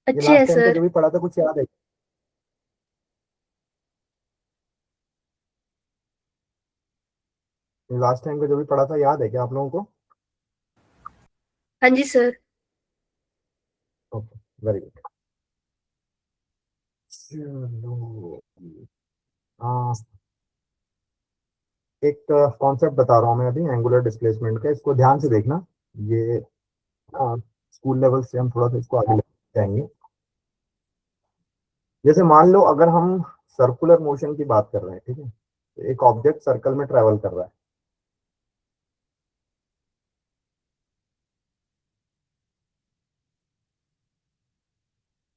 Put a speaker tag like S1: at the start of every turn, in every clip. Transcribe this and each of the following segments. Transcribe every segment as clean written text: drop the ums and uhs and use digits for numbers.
S1: ये
S2: अच्छे है
S1: लास्ट टाइम का जो
S2: सर।
S1: भी पढ़ा था कुछ याद है? लास्ट टाइम का जो भी पढ़ा था याद है क्या आप लोगों को?
S2: हाँ जी सर।
S1: Okay, very good. चलो, हाँ, एक कॉन्सेप्ट बता रहा हूँ मैं अभी एंगुलर डिस्प्लेसमेंट का, इसको ध्यान से देखना। ये स्कूल लेवल से हम थोड़ा सा इसको आगे लेके जाएंगे। जैसे मान लो अगर हम सर्कुलर मोशन की बात कर रहे हैं, ठीक है, तो एक ऑब्जेक्ट सर्कल में ट्रेवल कर रहा है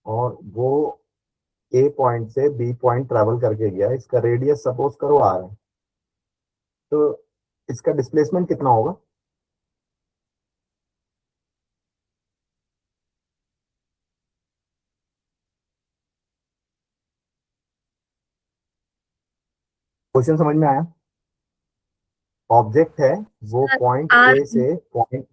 S1: और वो ए पॉइंट से बी पॉइंट ट्रेवल करके गया, इसका रेडियस सपोज करो आर है, तो इसका डिस्प्लेसमेंट कितना होगा? क्वेश्चन समझ में आया? ऑब्जेक्ट है, वो
S2: सर
S1: पॉइंट
S2: आर
S1: ए से पॉइंट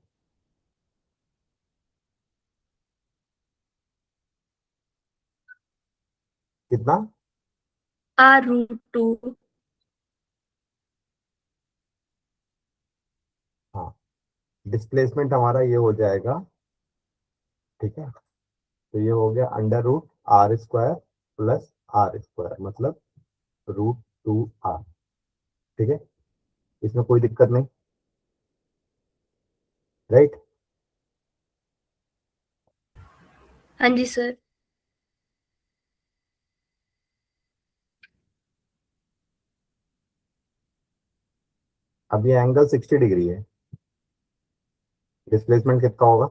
S1: कितना?
S2: R√2।
S1: हाँ, डिस्प्लेसमेंट हमारा ये हो जाएगा, ठीक है। तो ये हो गया under root R² plus R², मतलब √2R। ठीक है, इसमें कोई दिक्कत नहीं, राइट?
S2: हाँ जी सर।
S1: अब ये एंगल 60 डिग्री है, डिस्प्लेसमेंट कितना होगा?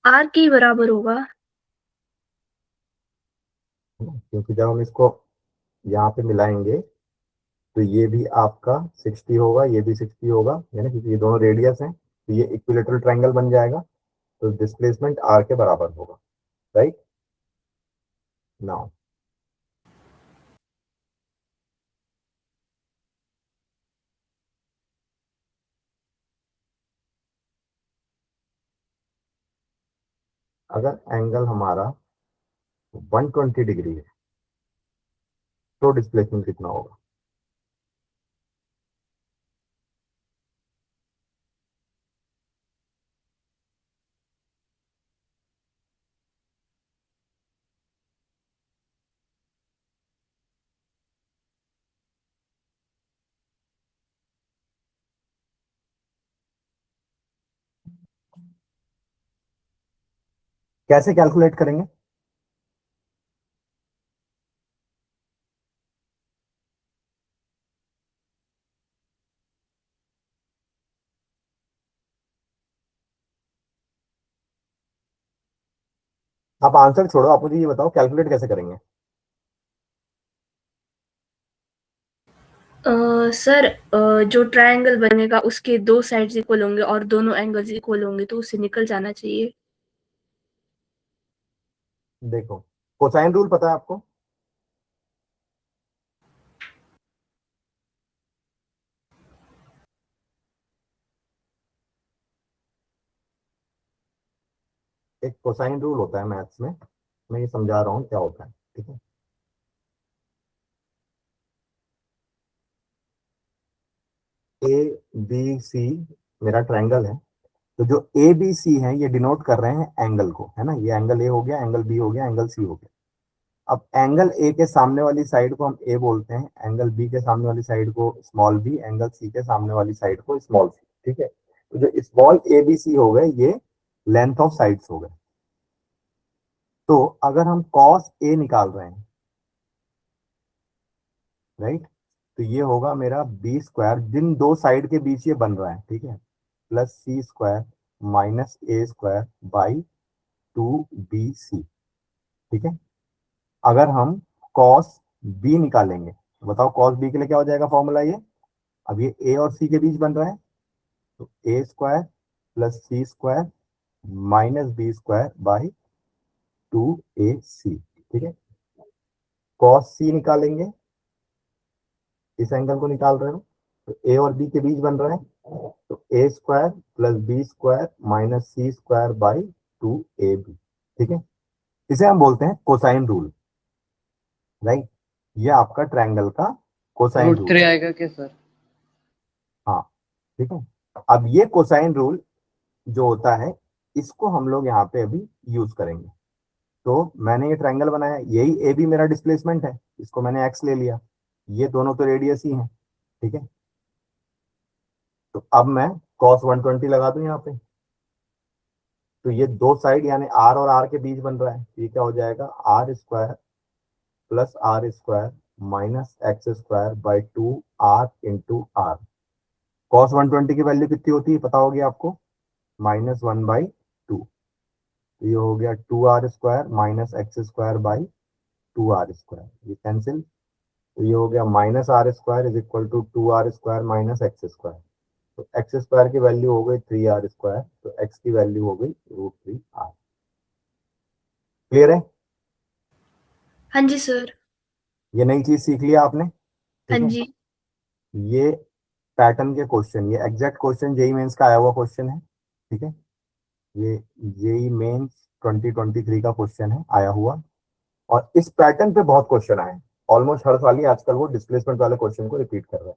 S2: R के बराबर होगा।
S1: क्योंकि जब हम इसको यहाँ पे मिलाएंगे तो ये भी आपका 60 होगा, ये भी 60 होगा, है ना, क्योंकि ये दोनों रेडियस हैं, तो ये इक्विलेटरल ट्रायंगल बन जाएगा। तो डिस्प्लेसमेंट आर के बराबर होगा, राइट? नाउ अगर एंगल हमारा 120 डिग्री है तो डिस्प्लेसमेंट कितना होगा? कैसे कैलकुलेट करेंगे? आप आंसर छोड़ो, आप मुझे ये बताओ कैलकुलेट कैसे करेंगे?
S2: सर जो ट्रायंगल बनेगा उसके दो साइड्स इक्वल होंगे और दोनों एंगल्स इक्वल होंगे तो उससे निकल जाना चाहिए।
S1: देखो, कोसाइन रूल पता है आपको? एक कोसाइन रूल होता है मैथ्स में, मैं ये समझा रहा हूँ क्या होता है, ठीक है। ए बी सी मेरा ट्रायंगल है, तो जो ए बी सी है ये डिनोट कर रहे हैं एंगल को, है ना, ये एंगल ए हो गया, एंगल बी हो गया, एंगल सी हो गया। अब एंगल ए के सामने वाली साइड को हम ए बोलते हैं, एंगल बी के सामने वाली साइड को स्मॉल बी, एंगल सी के सामने वाली साइड को स्मॉल सी, ठीक है। तो जो स्मॉल ए बी सी हो गए ये लेंथ ऑफ साइड्स हो गए। तो अगर हम कॉस ए निकाल रहे हैं, राइट, तो ये होगा मेरा B² जिन दो साइड के बीच ये बन रहा है, ठीक है, plus C² minus A² by 2BC, ठीक है। अगर हम कॉस बी निकालेंगे तो बताओ कॉस बी के लिए क्या हो जाएगा फॉर्मूला ये? अब ये ए और सी के बीच बन रहा है, तो A² plus C² minus B² by 2AC, ठीक है। cos C निकालेंगे, इस एंगल को निकाल रहे हो, तो ए और बी के बीच बन रहा है, तो A square plus B square minus C square by 2AB, ठीक है। इसे हम बोलते हैं कोसाइन रूल, राइट। ये आपका ट्रायंगल का कोसाइन
S3: रूट
S1: रूल
S3: थ्री
S1: है।
S3: आएगा क्या सर?
S1: हाँ, ठीक है। अब ये कोसाइन रूल जो होता है, इसको हम लोग यहाँ पे अभी यूज करेंगे। तो मैंने ये ट्रायंगल बनाया, यही ए बी मेरा डिस्प्लेसमेंट है, इसको मैंने एक्स ले लिया, ये दोनों तो रेडियस ही हैं, ठीक है। तो अब मैं cos 120 लगा दूं यहाँ पे, तो ये दो साइड यानी आर और आर के बीच बन रहा है, ये क्या हो जाएगा, R square plus R square minus X square by 2R into R. cos 120 की वैल्यू कितनी होती है पता होगी आपको, -1/2, तो ये हो गया 2R square minus X square by 2R square, ये कैंसिल, तो ये हो गया -R² is equal to 2R² minus X square. तो एक्स स्क्वायर की वैल्यू हो गई 3R², तो एक्स की वैल्यू हो गई √3R। क्लियर है?
S2: हाँ जी सर।
S1: ये नई चीज सीख लिया आपने,
S2: हाँ
S1: ठीक है।
S2: जी।
S1: ये पैटर्न के क्वेश्चन, ये एग्जैक्ट क्वेश्चन जेई मेंस का आया हुआ क्वेश्चन है, ठीक है। ये जेई मेंस 2023 का क्वेश्चन है आया हुआ, और इस पैटर्न पे बहुत क्वेश्चन आए हैं, ऑलमोस्ट हर साल ही आजकल वो डिस्प्लेसमेंट वाले क्वेश्चन को रिपीट कर रहा है।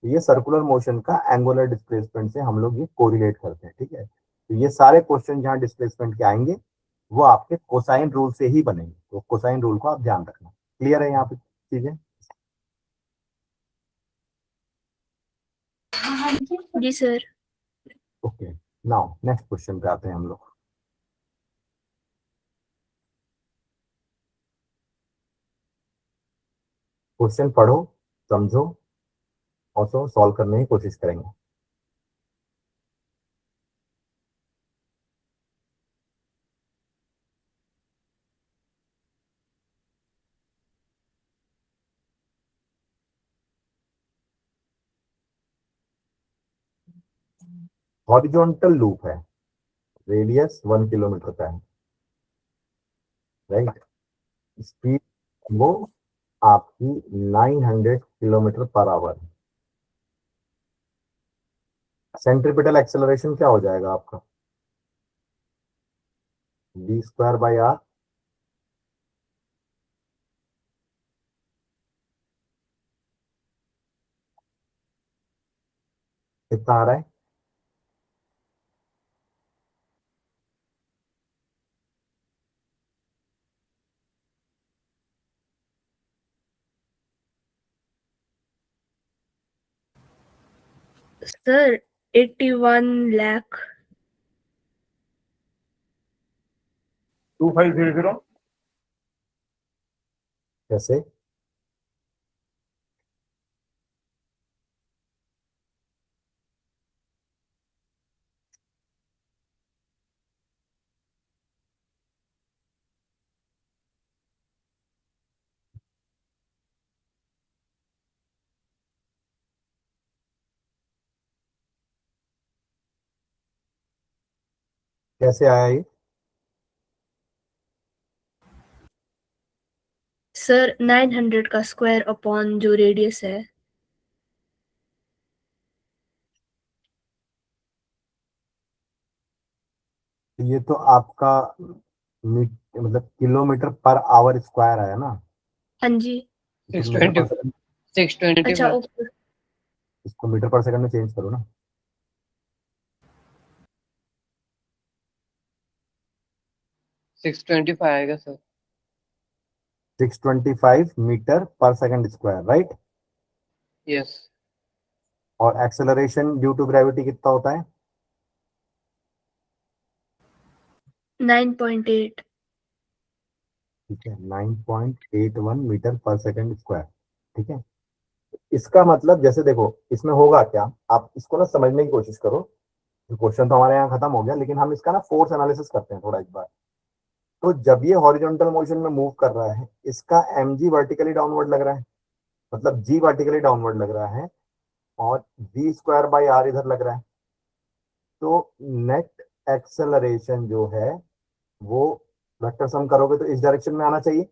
S1: तो ये सर्कुलर मोशन का एंगुलर डिस्प्लेसमेंट से हम लोग ये कोरिलेट करते हैं, ठीक है। तो ये सारे क्वेश्चन जहाँ डिस्प्लेसमेंट के आएंगे वो आपके कोसाइन रूल से ही बनेंगे, तो कोसाइन रूल को आप ध्यान रखना। क्लियर है यहाँ पे चीजें?
S2: जी sir.
S1: Okay, now next question पे आते हैं हम लोग। क्वेश्चन पढ़ो, समझो, और सो सॉल्व करने की कोशिश करेंगे। हॉरिजॉन्टल लूप है, रेडियस 1 किलोमीटर का है, राइट। स्पीड वो आपकी 900 km/h है। सेंट्रीपिटल एक्सेलरेशन क्या हो जाएगा आपका, v² बाई r। कितना आ रहा है?
S2: सर 81 लाख।
S4: 2500।
S1: कैसे? कैसे आया ये?
S2: सर 900 का स्क्वायर अपॉन जो रेडियस है।
S1: ये तो आपका मतलब किलोमीटर पर आवर स्क्वायर आया ना,
S2: हाँ जी।
S1: तो
S3: सिक्स
S1: मीटर
S3: ट्वेंटी
S1: पर सेकंड,
S3: सिक्स ट्वेंटी
S2: अच्छा
S3: फाइव
S2: ओके।
S1: इसको मीटर पर सेकंड में चेंज करो ना।
S3: 625 आएगा सर।
S1: 625 मीटर पर सेकंड स्क्वायर, राइट।
S3: यस।
S1: और एक्सेलरेशन ड्यू टू ग्रेविटी कितना होता है?
S2: 9.8।
S1: ठीक है, 9.81 मीटर पर सेकंड स्क्वायर, ठीक है। इसका मतलब जैसे देखो इसमें होगा क्या, आप इसको ना समझने की कोशिश करो। क्वेश्चन तो हमारे यहाँ खत्म हो गया, लेकिन हम इसका ना फोर्स एनालिसिस करते हैं थोड़ा एक बार। तो जब ये हॉरिजॉन्टल मोशन में मूव कर रहा है, इसका mg वर्टिकली डाउनवर्ड लग रहा है, मतलब g वर्टिकली डाउनवर्ड लग रहा है, और v²/r इधर लग रहा है। तो नेट एक्सेलरेशन जो है वो वेक्टर सम करोगे तो इस डायरेक्शन में आना चाहिए।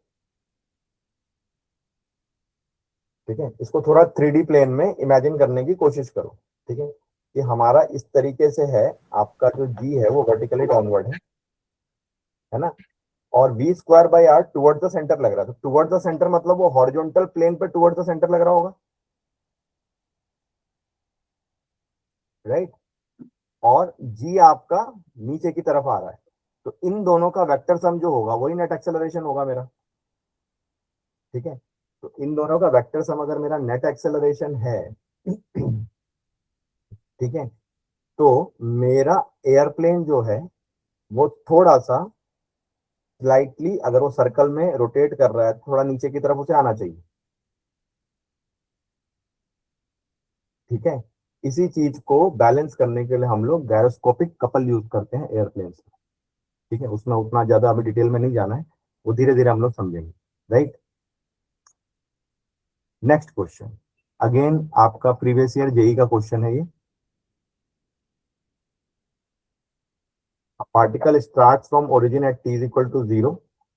S1: ठीक है, इसको थोड़ा 3D प्लेन में इमेजिन करने की कोशिश करो। ठीक है, कि हमारा इस तरीके से है, आपका जो जी है वो वर्टिकली डाउनवर्ड है ना, और V square by R towards the centre लग रहा है, तो टुवर्ड्स द सेंटर मतलब वो हॉरिजॉन्टल प्लेन पे टुवर्ड्स द सेंटर लग रहा होगा, राइट। और जी आपका नीचे की तरफ आ रहा है, तो इन दोनों का वेक्टर सम जो होगा वही नेट एक्सेलरेशन होगा मेरा। ठीक है, तो इन दोनों का वेक्टर सम अगर मेरा नेट एक्सेलरेशन है ठीक है, तो मेरा एयरप्लेन जो है वो थोड़ा सा स्लाइटली, अगर वो सर्कल में रोटेट कर रहा है, थोड़ा नीचे की तरफ उसे आना चाहिए। ठीक है, इसी चीज को बैलेंस करने के लिए हम लोग गायरोस्कोपिक कपल यूज करते हैं एयरप्लेन से। ठीक है, उसमें उतना ज्यादा अभी डिटेल में नहीं जाना है, वो धीरे धीरे हम लोग समझेंगे, राइट। नेक्स्ट क्वेश्चन, अगेन आपका प्रीवियस ईयर जेई का क्वेश्चन है ये। Particle start from origin at t is equal to 0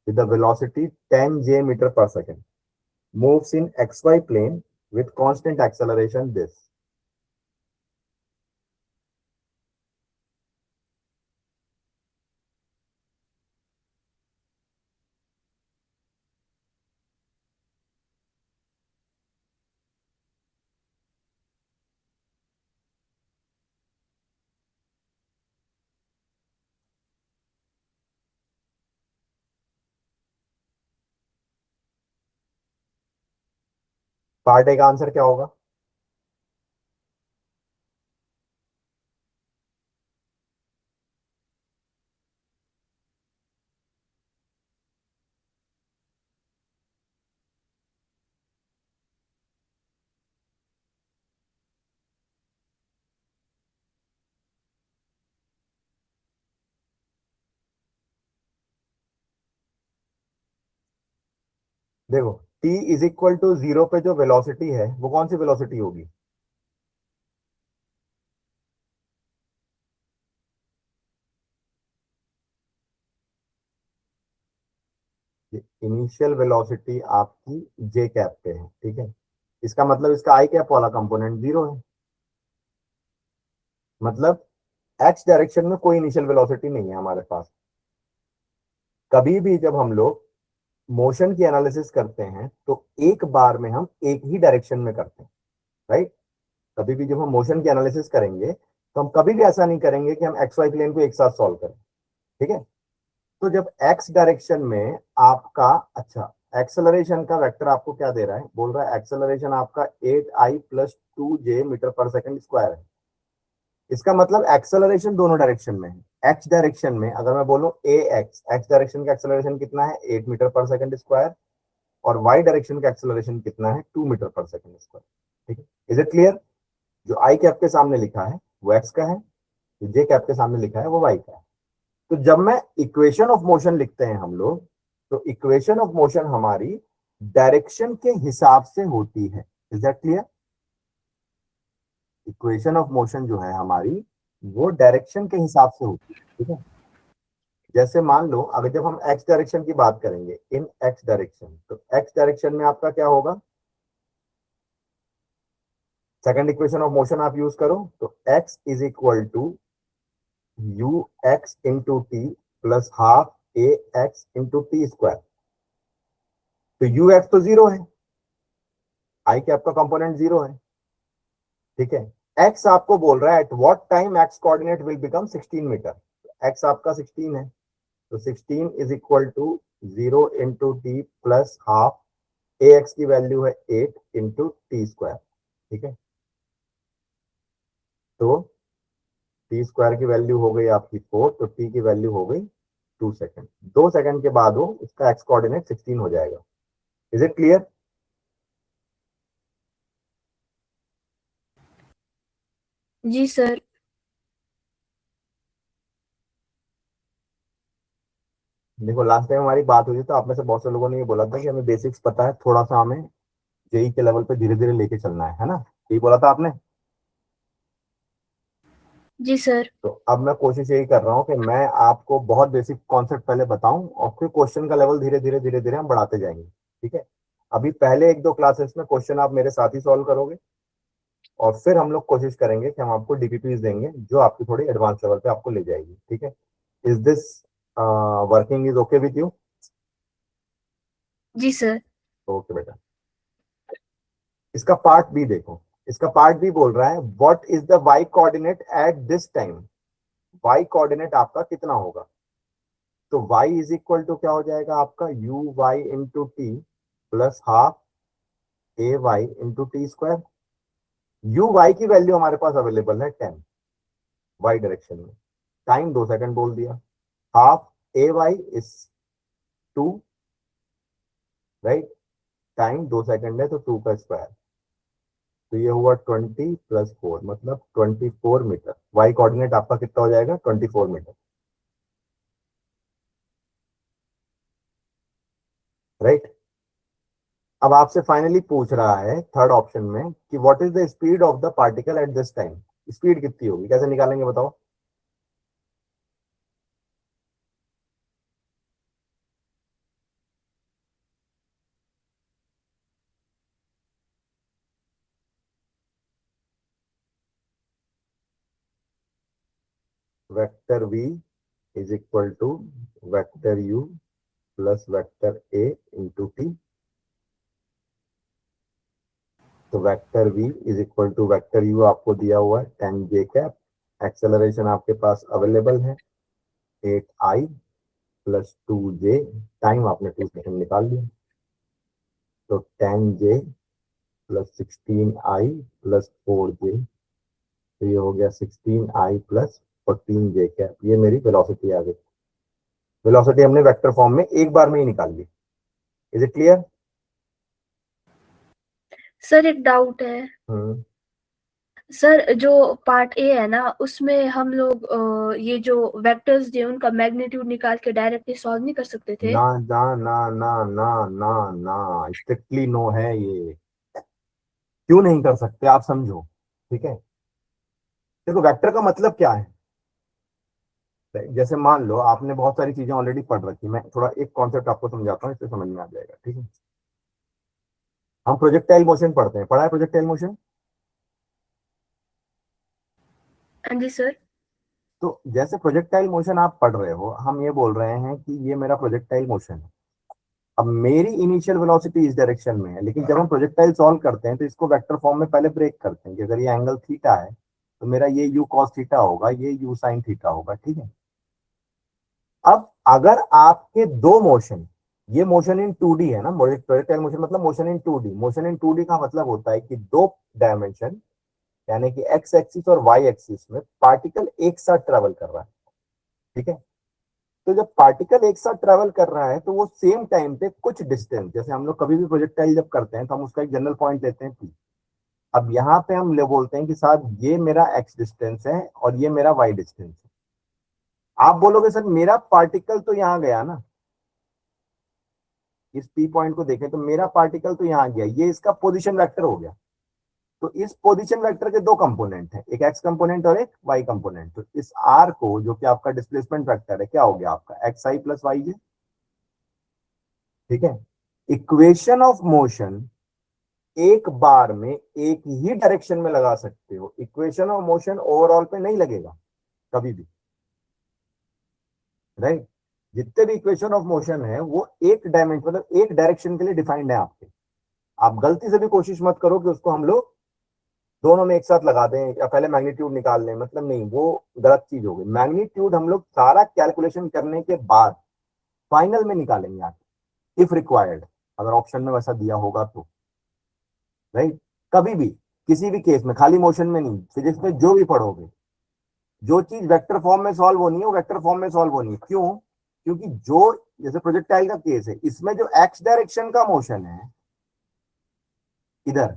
S1: with the velocity 10 j meter per second, moves in xy plane with constant acceleration this। Part A का answer क्या होगा? देखो, t is equal to 0 पे जो velocity है वो कौन सी velocity होगी? इनिशियल वेलोसिटी आपकी जे कैप पे है। ठीक है, इसका मतलब इसका आई कैप वाला कंपोनेंट 0 है, मतलब एक्स डायरेक्शन में कोई इनिशियल वेलोसिटी नहीं है हमारे पास। कभी भी जब हम लोग मोशन की एनालिसिस करते हैं तो एक बार में हम एक ही डायरेक्शन में करते हैं, राइट। कभी भी जब हम मोशन की एनालिसिस करेंगे तो हम कभी भी ऐसा नहीं करेंगे कि हम एक्स वाई प्लेन को एक साथ सॉल्व करें। ठीक है, तो जब एक्स डायरेक्शन में आपका, अच्छा, एक्सेलरेशन का वेक्टर आपको क्या दे रहा है? बोल रहा है एक्सेलरेशन आपका 8i + 2j मीटर पर सेकंड स्क्वायर है। इसका मतलब एक्सेलरेशन दोनों डायरेक्शन में है। एक्स डायरेक्शन में अगर मैं बोलूं ए एक्स, एक्स डायरेक्शन का एक्सेलरेशन कितना है? 8 मीटर पर सेकंड स्क्वायर। और वाई डायरेक्शन का एक्सेलरेशन कितना है? 2 मीटर पर सेकंड स्क्वायर। ठीक है, इज इट क्लियर? जो आई कैप के सामने लिखा है वो एक्स का है, जो जे कैप के सामने लिखा है वो वाई का है। तो जब मैं इक्वेशन ऑफ मोशन लिखते हैं हम लोग, तो इक्वेशन ऑफ मोशन हमारी डायरेक्शन के हिसाब से होती है। Is that clear? Equation of motion जो है हमारी वो डायरेक्शन के हिसाब से होती है। ठीक है, जैसे मान लो अगर जब हम एक्स डायरेक्शन की बात करेंगे, इन एक्स डायरेक्शन, तो एक्स डायरेक्शन में आपका क्या होगा? सेकंड इक्वेशन ऑफ मोशन आप यूज करो, तो X is equal to U X into T plus half A X into T square. तो यू एक्स तो 0 है, आई के आपका कंपोनेंट 0 है। ठीक है, एक्स आपको बोल रहा है at what time X coordinate will become 16 मीटर। एक्स आपका 16 है, तो 16 is equal to 0 into T plus half, A X की वैल्यू है 8 इंटू टी स्क्वायर। ठीक है, तो टी स्क्वायर की वैल्यू हो गई आपकी 4, तो टी की वैल्यू हो गई 2 सेकंड। 2 सेकंड के बाद वो इसका एक्स कोऑर्डिनेट 16 हो जाएगा। Is it clear?
S2: जी सर।
S1: देखो, लास्ट टाइम हमारी बात हुई थी तो आप में से बहुत से लोगों ने ये बोला था कि हमें बेसिक्स पता है, थोड़ा सा हमें जेई के लेवल पे धीरे धीरे लेके चलना है ना? यही बोला था आपने।
S2: जी सर।
S1: तो अब मैं कोशिश यही कर रहा हूँ कि मैं आपको बहुत बेसिक कॉन्सेप्ट पहले बताऊं और फिर क्वेश्चन का लेवल धीरे धीरे धीरे धीरे हम बढ़ाते जाएंगे, ठीक है। अभी पहले एक दो क्लासेस में क्वेश्चन आप मेरे साथ ही सॉल्व करोगे और फिर हम लोग कोशिश करेंगे कि हम आपको डीपीपीज देंगे जो आपकी थोड़ी एडवांस लेवल पे आपको ले जाएगी, ठीक है। Is this working is okay with you?
S2: जी सर।
S1: ओके बेटा, इसका पार्ट बी देखो। इसका पार्ट बी बोल रहा है what is the Y coordinate at this time. Y coordinate आपका कितना होगा? तो y इज इक्वल टू क्या हो जाएगा आपका, U Y into T plus half A Y into T square. U Y की वैल्यू हमारे पास अवेलेबल है 10 वाई डायरेक्शन में, टाइम 2 सेकंड बोल दिया, half A Y is 2, right, time 2 second है तो 2 का स्क्वायर, तो ये हुआ 20 + 4 मतलब 24 मीटर। वाई कोऑर्डिनेट आपका कितना हो जाएगा, 24 मीटर, राइट। अब आपसे फाइनली पूछ रहा है थर्ड ऑप्शन में कि what is the speed of the particle at this time. Speed कितनी होगी, कैसे निकालेंगे बताओ? Vector v is equal to vector u plus vector a into t. तो vector v is equal to vector u आपको दिया हुआ है 10 j कैप, एक्सेलरेशन आपके पास अवेलेबल है 8 i प्लस 2 j, टाइम आपने 2 सेकंड निकाल लिया, तो 10 j plus 16 i plus 4 j, तो ये हो गया 16 i प्लस 14 j कैप। ये मेरी वेलोसिटी आ गई। वेलोसिटी हमने वेक्टर फॉर्म में एक बार में ही निकाल ली। Is it clear?
S2: सर एक डाउट है।
S1: हम्म।
S2: सर जो पार्ट ए है ना उसमें हम लोग ये जो वेक्टर्स दिए उनका मैग्नीट्यूड निकाल के डायरेक्टली सॉल्व नहीं कर सकते थे?
S1: ना ना ना ना ना ना ना, स्ट्रिक्टली नो है ये। क्यों नहीं कर सकते आप समझो, ठीक है। देखो वेक्टर का मतलब क्या है, जैसे मान लो आपने बहुत सारी चीजें ऑलरेडी पढ़ रखी, मैं थोड़ा एक कॉन्सेप्ट आपको समझाता हूँ, इससे समझ में आ जाएगा, ठीक है। हम प्रोजेक्टाइल मोशन पढ़ते हैं, पढ़ा है प्रोजेक्टाइल मोशन?
S2: हाँ जी सर।
S1: तो जैसे प्रोजेक्टाइल मोशन आप पढ़ रहे हो, हम ये बोल रहे हैं कि ये मेरा प्रोजेक्टाइल मोशन है। अब मेरी इनिशियल वेलोसिटी इस डायरेक्शन में है, लेकिन जब हम प्रोजेक्टाइल सॉल्व करते हैं तो इसको वेक्टर फॉर्म में पहले ब्रेक करते हैं कि अगर ये एंगल थीटा है तो मेरा ये यू कॉस थीटा होगा, ये यू साइन थीटा होगा, ठीक है। अब अगर आपके दो मोशन, ये मोशन इन 2D है ना, प्रोजेक्टाइल मोशन मतलब motion in 2D। Motion in 2D का मतलब होता है कि दो डायमेंशन यानी कि एक्स एक्सिस और वाई एक्सिस में पार्टिकल एक साथ ट्रेवल कर रहा है, ठीक है। तो जब पार्टिकल एक साथ ट्रेवल कर रहा है तो वो सेम टाइम पे कुछ डिस्टेंस, जैसे हम लोग कभी भी प्रोजेक्टाइल जब करते हैं तो हम उसका एक जनरल पॉइंट लेते हैं P। अब यहाँ पे हम ले बोलते हैं कि साहब ये मेरा एक्स डिस्टेंस है और ये मेरा वाई डिस्टेंस है। आप बोलोगे सर मेरा पार्टिकल तो यहाँ गया ना, इस पी पॉइंट को देखें तो मेरा पार्टिकल तो यहाँ गया, ये इसका पोजिशन वेक्टर हो गया। तो इस पोजीशन वेक्टर के दो कंपोनेंट हैं, एक एक्स कंपोनेंट और एक वाई कंपोनेंट। तो इस आर को जो कि आपका डिस्प्लेसमेंट वेक्टर है क्या हो गया आपका, एक्स आई प्लस वाई जे, ठीक है। इक्वेशन ऑफ मोशन एक बार में एक ही डायरेक्शन में लगा सकते हो, इक्वेशन ऑफ मोशन ओवरऑल पे नहीं लगेगा कभी भी, राइट। जितने भी इक्वेशन ऑफ मोशन है वो एक डायमेंशन मतलब एक डायरेक्शन के लिए डिफाइंड है आपके। आप गलती से भी कोशिश मत करो कि उसको हम लोग दोनों में एक साथ लगा दें या पहले मैग्नीट्यूड निकाल लें, मतलब नहीं, वो गलत चीज होगी। मैग्नीट्यूड हम लोग सारा कैलकुलेशन करने के बाद फाइनल में निकालेंगे आगे, इफ रिक्वायर्ड, अगर ऑप्शन में वैसा दिया होगा तो, राइट। कभी भी किसी भी केस में, खाली मोशन में नहीं, फिजिक्स में जो भी पढ़ोगे, जो चीज वेक्टर फॉर्म में सॉल्व होनी है वो वेक्टर फॉर्म में सॉल्व होनी है। क्यों? क्योंकि जो, जैसे प्रोजेक्टाइल का केस है, इसमें जो एक्स डायरेक्शन का मोशन है इधर,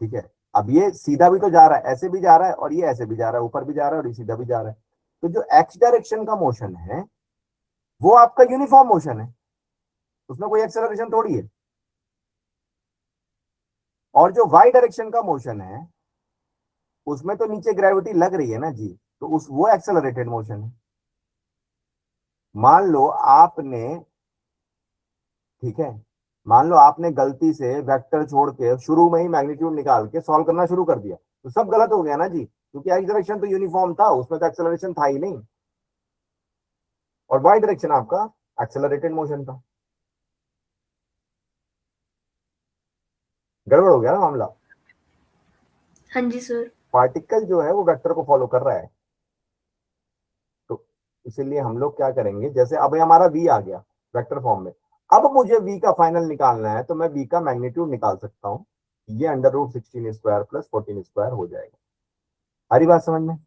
S1: ठीक है। अब ये सीधा भी तो जा रहा है, ऐसे भी जा रहा है और ये ऐसे भी जा रहा है, ऊपर भी जा रहा है और ये सीधा भी जा रहा है। तो जो एक्स डायरेक्शन का मोशन है वो आपका यूनिफॉर्म मोशन है, उसमें कोई एक्सेलरेशन थोड़ी है। और जो वाई डायरेक्शन का मोशन है उसमें तो नीचे ग्रेविटी लग रही है ना जी, तो उस वो एक्सेलरेटेड मोशन है। मान लो आपने, ठीक है, मान लो आपने गलती से वेक्टर छोड़ के शुरू में ही मैग्नीट्यूड निकाल के सॉल्व करना शुरू कर दिया, तो सब गलत हो गया ना जी, क्योंकि एक्स डायरेक्शन तो यूनिफॉर्म था, उसमें तो एक्सेलरेशन था ही नहीं, और वाई डायरेक्शन आपका एक्सेलरेटेड मोशन था। गड़बड़ हो गया ना मामला।
S2: हाँ जी सर।
S1: पार्टिकल जो है वो वेक्टर को फॉलो कर रहा है, तो इसीलिए हम लोग क्या करेंगे, जैसे अब ये हमारा वी आ गया वेक्टर फॉर्म में, अब मुझे वी का फाइनल निकालना है, तो मैं वी का मैग्नीट्यूड निकाल सकता हूं, ये √16² प्लस 14² हो जाएगा। हरी बात समझ में?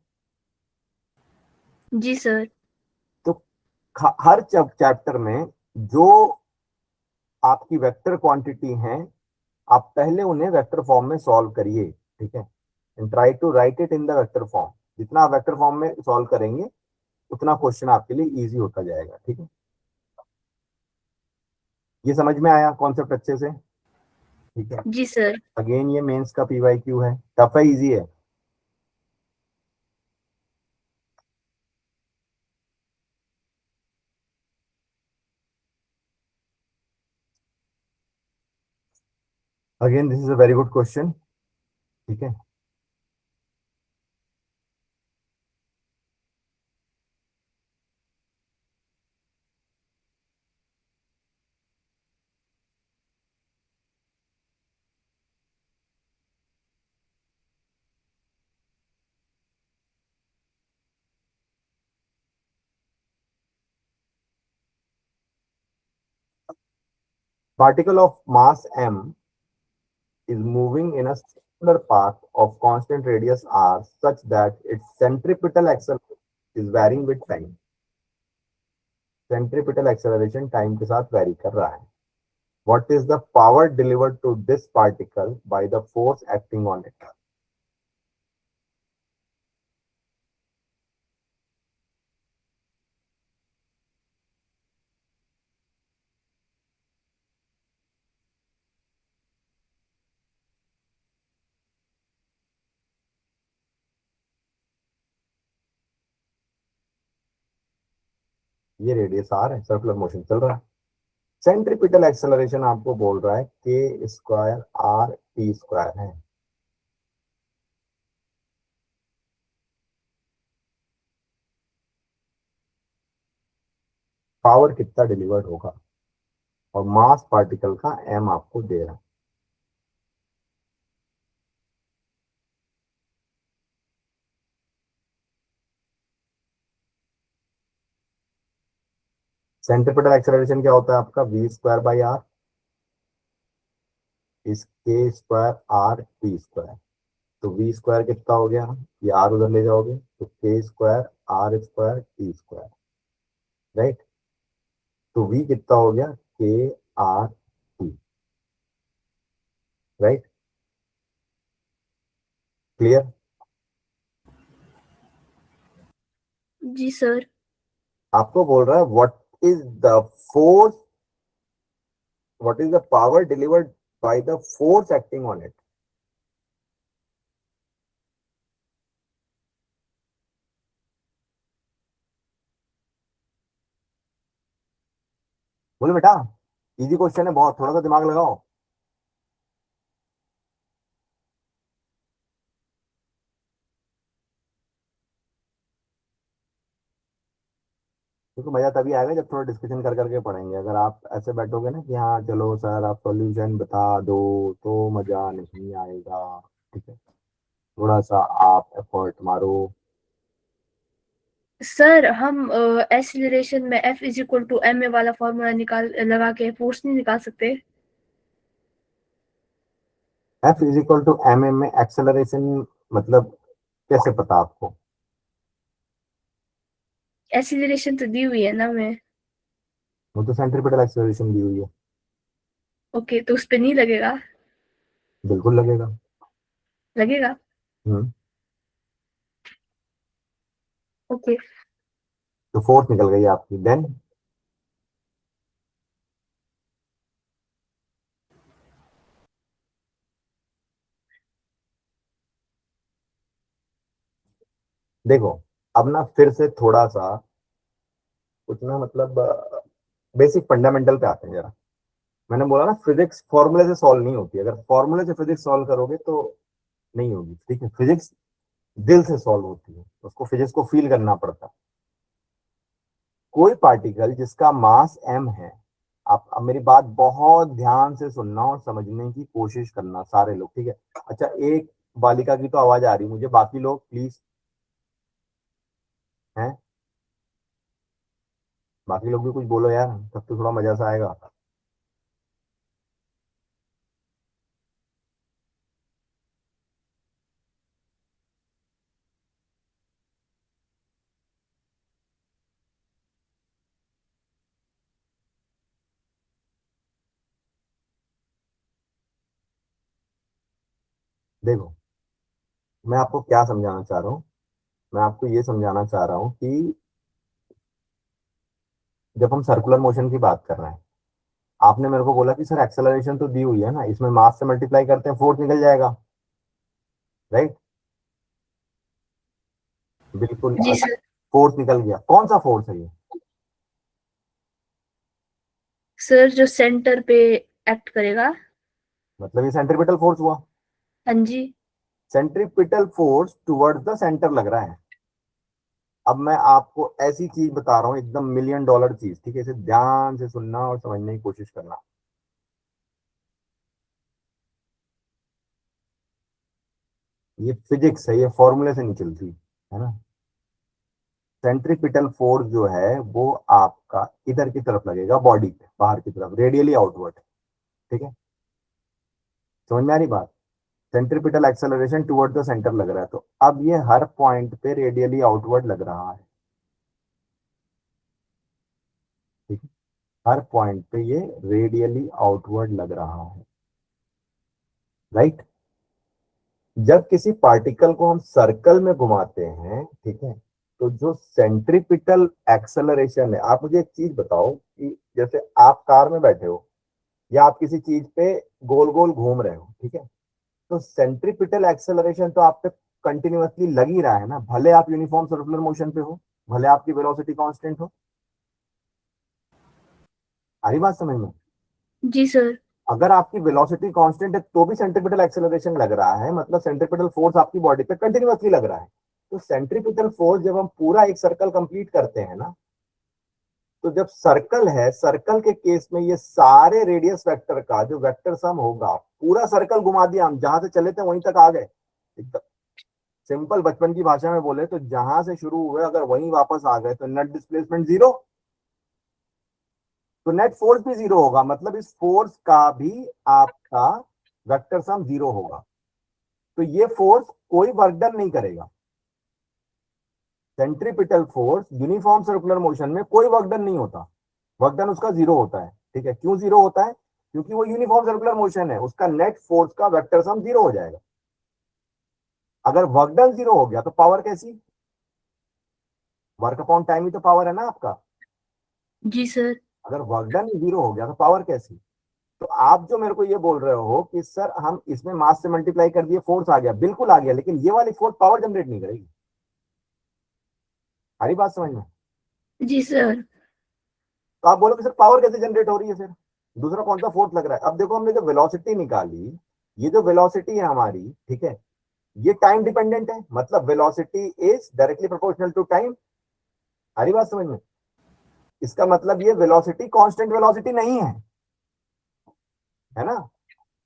S2: जी सर।
S1: तो हर चैप्टर में जो आपकी वेक्टर क्वांटिटी हैं, आप पहले उन्हें वेक्टर फॉर्म में सॉल्व करिए, ठीक है, and try to write it in the vector form. जितना आप वेक्टर फॉर्म में सॉल्व करेंगे उतना क्वेश्चन आपके लिए इजी होता जाएगा, ठीक है। ये समझ में आया कॉन्सेप्ट अच्छे से? ठीक है।
S2: जी सर।
S1: अगेन ये मेंस का पीवाईक्यू है, टफ है इजी है? Again this is a very good question, ठीक है। Particle of mass m is moving in a circular path of constant radius r such that its centripetal acceleration is varying with time. Centripetal acceleration time के साथ vary कर रहा है। What is the power delivered to this particle by the force acting on it? ये radius R है, circular motion चल रहा है। सेंट्रीपिटल एक्सेलरेशन आपको बोल रहा है k² r t² है। पावर कितना डिलीवर्ड होगा, और मास पार्टिकल का m आपको दे रहा है। सेंट्रीपिटल एक्सेलरेशन क्या होता है आपका? v²/r इस k²r t²। तो v² कितना हो गया, ये r उधर ले जाओगे तो k²r² राइट। तो v कितना हो गया, k r t, right. Clear?
S2: जी सर।
S1: आपको बोल रहा है what is the force, what is the power delivered by the force acting on it. बोले बेटा इजी क्वेश्चन है बहुत, थोड़ा सा दिमाग लगाओ। क्योंकि मजा तभी आएगा जब थोड़ा डिस्कशन कर करके पढ़ेंगे। अगर आप ऐसे बैठोगे ना कि हाँ चलो सर आप सॉल्यूशन बता दो, तो मजा नहीं आएगा, ठीक है। थोड़ा सा आप एफर्ट मारो।
S2: सर हम एक्सीलरेशन में F = ma वाला फॉर्मूला निकाल लगा के फोर्स नहीं निकाल सकते?
S1: F = में एक्सेलरेशन मतलब कैसे पता आपको?
S2: एक्सीलरेशन तो दी हुई है ना मैं।
S1: वो तो सेंट्रीपिटल एक्सेलरेशन दी हुई है।
S2: ओके, तो उस पे नहीं लगेगा?
S1: बिल्कुल लगेगा।
S2: लगेगा।
S1: हम्म।
S2: ओके।
S1: तो फोर्स निकल गई आपकी, देन देखो अब ना फिर से थोड़ा सा कुछ ना मतलब बेसिक फंडामेंटल पे आते हैं जरा। मैंने बोला ना फिजिक्स फॉर्मूले से सॉल्व नहीं होती, अगर फॉर्मूले से फिजिक्स सॉल्व करोगे तो नहीं होगी, ठीक है। फिजिक्स दिल से सॉल्व होती है, उसको फिजिक्स को फील करना पड़ता है। कोई पार्टिकल जिसका मास m है, आप अब मेरी बात बहुत ध्यान से सुनना और समझने की कोशिश करना सारे लोग, ठीक है। अच्छा, एक बालिका की तो आवाज आ रही मुझे, बाकी लोग प्लीज हैं, बाकी लोग भी कुछ बोलो यार, तब तो थोड़ा मजा सा आएगा। देखो, मैं आपको क्या समझाना चाह रहा हूँ, मैं आपको ये समझाना चाह रहा हूँ कि जब हम सर्कुलर मोशन की बात कर रहे हैं, आपने मेरे को बोला कि सर एक्सेलरेशन तो दी हुई है ना, इसमें मास से मल्टीप्लाई करते हैं फोर्स निकल जाएगा, राइट। बिल्कुल,
S2: जी सर।
S1: फोर्स निकल गया, कौन सा फोर्स है ये?
S2: सर जो सेंटर पे एक्ट करेगा।
S1: मतलब ये सेंट्रीपिटल फोर्स हुआ।
S2: हाँ जी।
S1: Centripetal force towards the centre लग रहा है। अब मैं आपको ऐसी चीज बता रहा हूं, एकदम मिलियन डॉलर चीज, ठीक है, इसे ध्यान से सुनना और समझने की कोशिश करना। ये फिजिक्स है, ये फॉर्मूले से नहीं चलती, है ना। सेंट्रीपिटल फोर्स जो है वो आपका इधर की तरफ लगेगा, बॉडी पे बाहर की तरफ, रेडियली आउटवर्ड, ठीक है। समझ में आ रही बात? Centripetal acceleration toward the centre लग रहा है, तो अब ये हर पॉइंट पे रेडियली आउटवर्ड लग रहा है, ठीक है। हर पॉइंट पे ये रेडियली आउटवर्ड लग रहा है, राइट। जब किसी पार्टिकल को हम सर्कल में घुमाते हैं, ठीक है, तो जो सेंट्रीपिटल एक्सेलरेशन है, आप मुझे एक चीज बताओ कि जैसे आप कार में बैठे हो या आप किसी चीज पे गोल गोल घूम रहे हो, ठीक है, तो सेंट्रीपिटल एक्सेलरेशन तो आप पे कंटिन्यूअसली लग ही रहा है ना, भले आप यूनिफॉर्म सर्कुलर मोशन पे हो, भले आपकी वेलोसिटी कांस्टेंट हो। आ रही बात समझ में?
S2: जी सर।
S1: अगर आपकी वेलोसिटी कांस्टेंट है तो भी सेंट्रीपिटल एक्सेलरेशन लग रहा है, मतलब सेंट्रीपिटल फोर्स आपकी बॉडी पे कंटिन्यूअसली लग रहा है। तो सेंट्रीपिटल फोर्स जब हम पूरा एक सर्कल कंप्लीट करते हैं ना, तो जब सर्कल है, सर्कल के केस में ये सारे रेडियस वेक्टर का जो वेक्टर सम होगा, पूरा सर्कल घुमा दिया, हम जहां से चले थे वहीं तक आ गए। एकदम सिंपल बचपन की भाषा में बोले तो जहां से शुरू हुए अगर वहीं वापस आ गए तो नेट डिस्प्लेसमेंट जीरो, तो नेट फोर्स भी जीरो होगा, मतलब इस फोर्स का भी आपका वेक्टर सम जीरो होगा। तो ये फोर्स कोई वर्क डन नहीं करेगा। Centripetal force uniform circular motion में कोई वर्क डन नहीं होता, वर्क डन उसका जीरो होता है, ठीक है। क्यों जीरो होता है? क्योंकि वो यूनिफॉर्म सर्कुलर मोशन है, उसका नेट फोर्स का वेक्टर सम जीरो हो जाएगा। अगर वर्क डन जीरो हो गया तो पावर कैसी? वर्क अपॉन टाइम ही तो पावर है ना आपका।
S2: जी सर।
S1: अगर वर्क डन जीरो हो गया तो पावर कैसी? तो आप जो मेरे को ये बोल रहे हो कि सर हम इसमें मास से मल्टीप्लाई कर दिए फोर्स आ गया, बिल्कुल आ गया, लेकिन ये वाली फोर्स पावर जनरेट नहीं करेगी। हरी बात समझ में?
S2: जी सर।
S1: तो आप बोलोगे सर पावर कैसे जनरेट हो रही है, फिर दूसरा कौन सा फोर्स लग रहा है? अब देखो, हमने जो वेलोसिटी निकाली, ये जो वेलोसिटी है हमारी, ठीक है, ये टाइम डिपेंडेंट है, मतलब velocity is directly proportional to time. हरी बात समझ में? इसका मतलब ये वेलोसिटी कांस्टेंट वेलोसिटी नहीं है ना।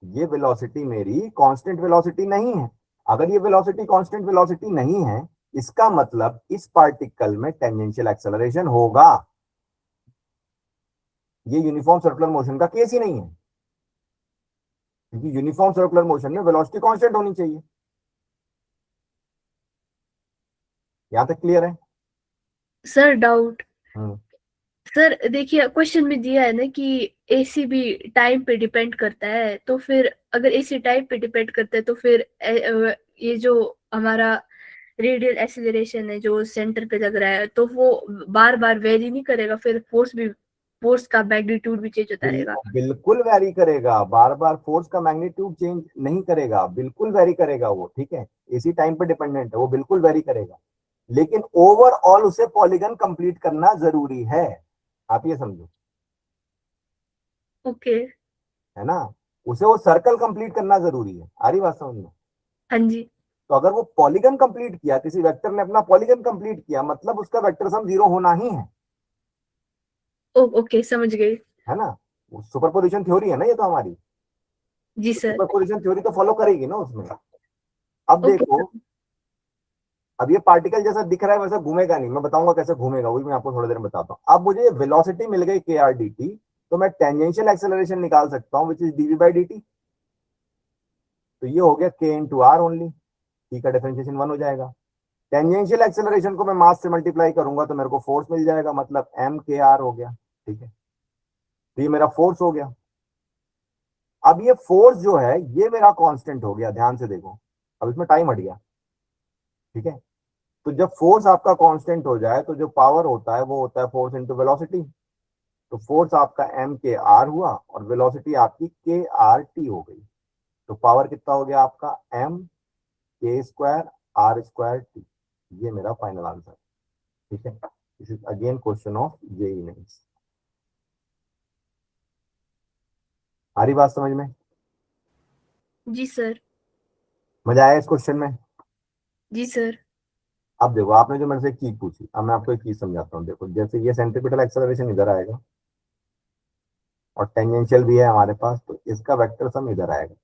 S1: ये वेलोसिटी मेरी कांस्टेंट वेलोसिटी नहीं है। अगर ये वेलोसिटी कांस्टेंट वेलोसिटी नहीं है, इसका मतलब इस पार्टिकल में टेंजेंशियल एक्सेलरेशन होगा। ये यूनिफॉर्म सर्कुलर मोशन का केस ही नहीं है, क्योंकि यूनिफॉर्म सर्कुलर मोशन में वेलोसिटी कांस्टेंट होनी चाहिए। यहां तक क्लियर है?
S2: Sir doubt.
S1: हम्म।
S2: सर देखिए क्वेश्चन में दिया है ना कि एसी भी टाइम पे डिपेंड करता है, तो फिर अगर एसी टाइम पे डिपेंड करता है तो फिर ये जो हमारा रेडियल एक्सीलरेशन है जो सेंटर पे लग रहा है, तो वो बार बार वेरी नहीं करेगा, फिर फोर्स का मैग्नीट्यूड भी चेंज होता रहेगा।
S1: बिल्कुल वेरी करेगा, बार बार फोर्स का मैग्नीट्यूड चेंज नहीं करेगा, बिल्कुल वेरी करेगा वो, ठीक है। इसी टाइम पे डिपेंडेंट है, वो बिल्कुल वेरी करेगा। लेकिन ओवरऑल उसे पॉलीगन कंप्लीट करना जरूरी है, आप ये समझो,
S2: ओके।
S1: है ना। उसे वो सर्कल कंप्लीट करना जरूरी है, आ रही बात समझ में।
S2: हाँ जी।
S1: तो अगर वो पॉलीगन कंप्लीट किया, किसी वेक्टर ने अपना पॉलीगन कंप्लीट किया, मतलब उसका वेक्टर सम 0 होना ही
S2: ओके, समझ गई।
S1: है ना। सुपरपोजिशन थ्योरी है ना ये तो हमारी,
S2: जी
S1: तो
S2: सर।
S1: सुपरपोजिशन थ्योरी तो फॉलो करेगी ना उसमें। अब
S2: ओके
S1: देखो,
S2: सर।
S1: अब ये पार्टिकल जैसा दिख रहा है वैसा घूमेगा नहीं, मैं बताऊंगा कैसे घूमेगा, वही मैं आपको थोड़ी देर में बताता हूँ। अब मुझे वेलोसिटी मिल गई के आर डी टी, तो मैं टेंजेंशियल एक्सेलरेशन निकाल सकता हूँ which is D V by D T. तो ये हो गया K into R only, T का डिफरेंशिएशन 1 हो जाएगा। टेंजेंशियल एक्सेलरेशन को मैं मास से मल्टीप्लाई करूंगा तो मेरे को फोर्स मिल जाएगा, मतलब एम के आर हो गया, ठीक है। तो ये मेरा फोर्स हो गया। अब ये फोर्स जो है ये मेरा कांस्टेंट हो गया, ध्यान से देखो, अब इसमें टाइम हट गया, ठीक है। तो जब फोर्स आपका कांस्टेंट हो जाए तो जो पावर होता है वो होता है फोर्स इंटू वेलोसिटी। तो फोर्स आपका एम के आर हुआ और वेलोसिटी आपकी के आर टी हो गई। तो पावर कितना हो गया आपका, एम के स्क्वायर आर स्क्वायर टी। ये मेरा फाइनल आंसर, ठीक है। This is again question of JEE Mains. आ रही बात समझ में,
S2: जी सर।
S1: मजा आया इस क्वेश्चन में।
S2: जी सर।
S1: अब देखो, आपने जो मेरे से एक चीज पूछी, अब मैं आपको एक चीज समझाता हूँ। देखो, जैसे ये सेंट्रीपिटल एक्सेलरेशन इधर आएगा और टेंजेंशियल भी है हमारे पास, तो इसका वेक्टर सम इधर आएगा।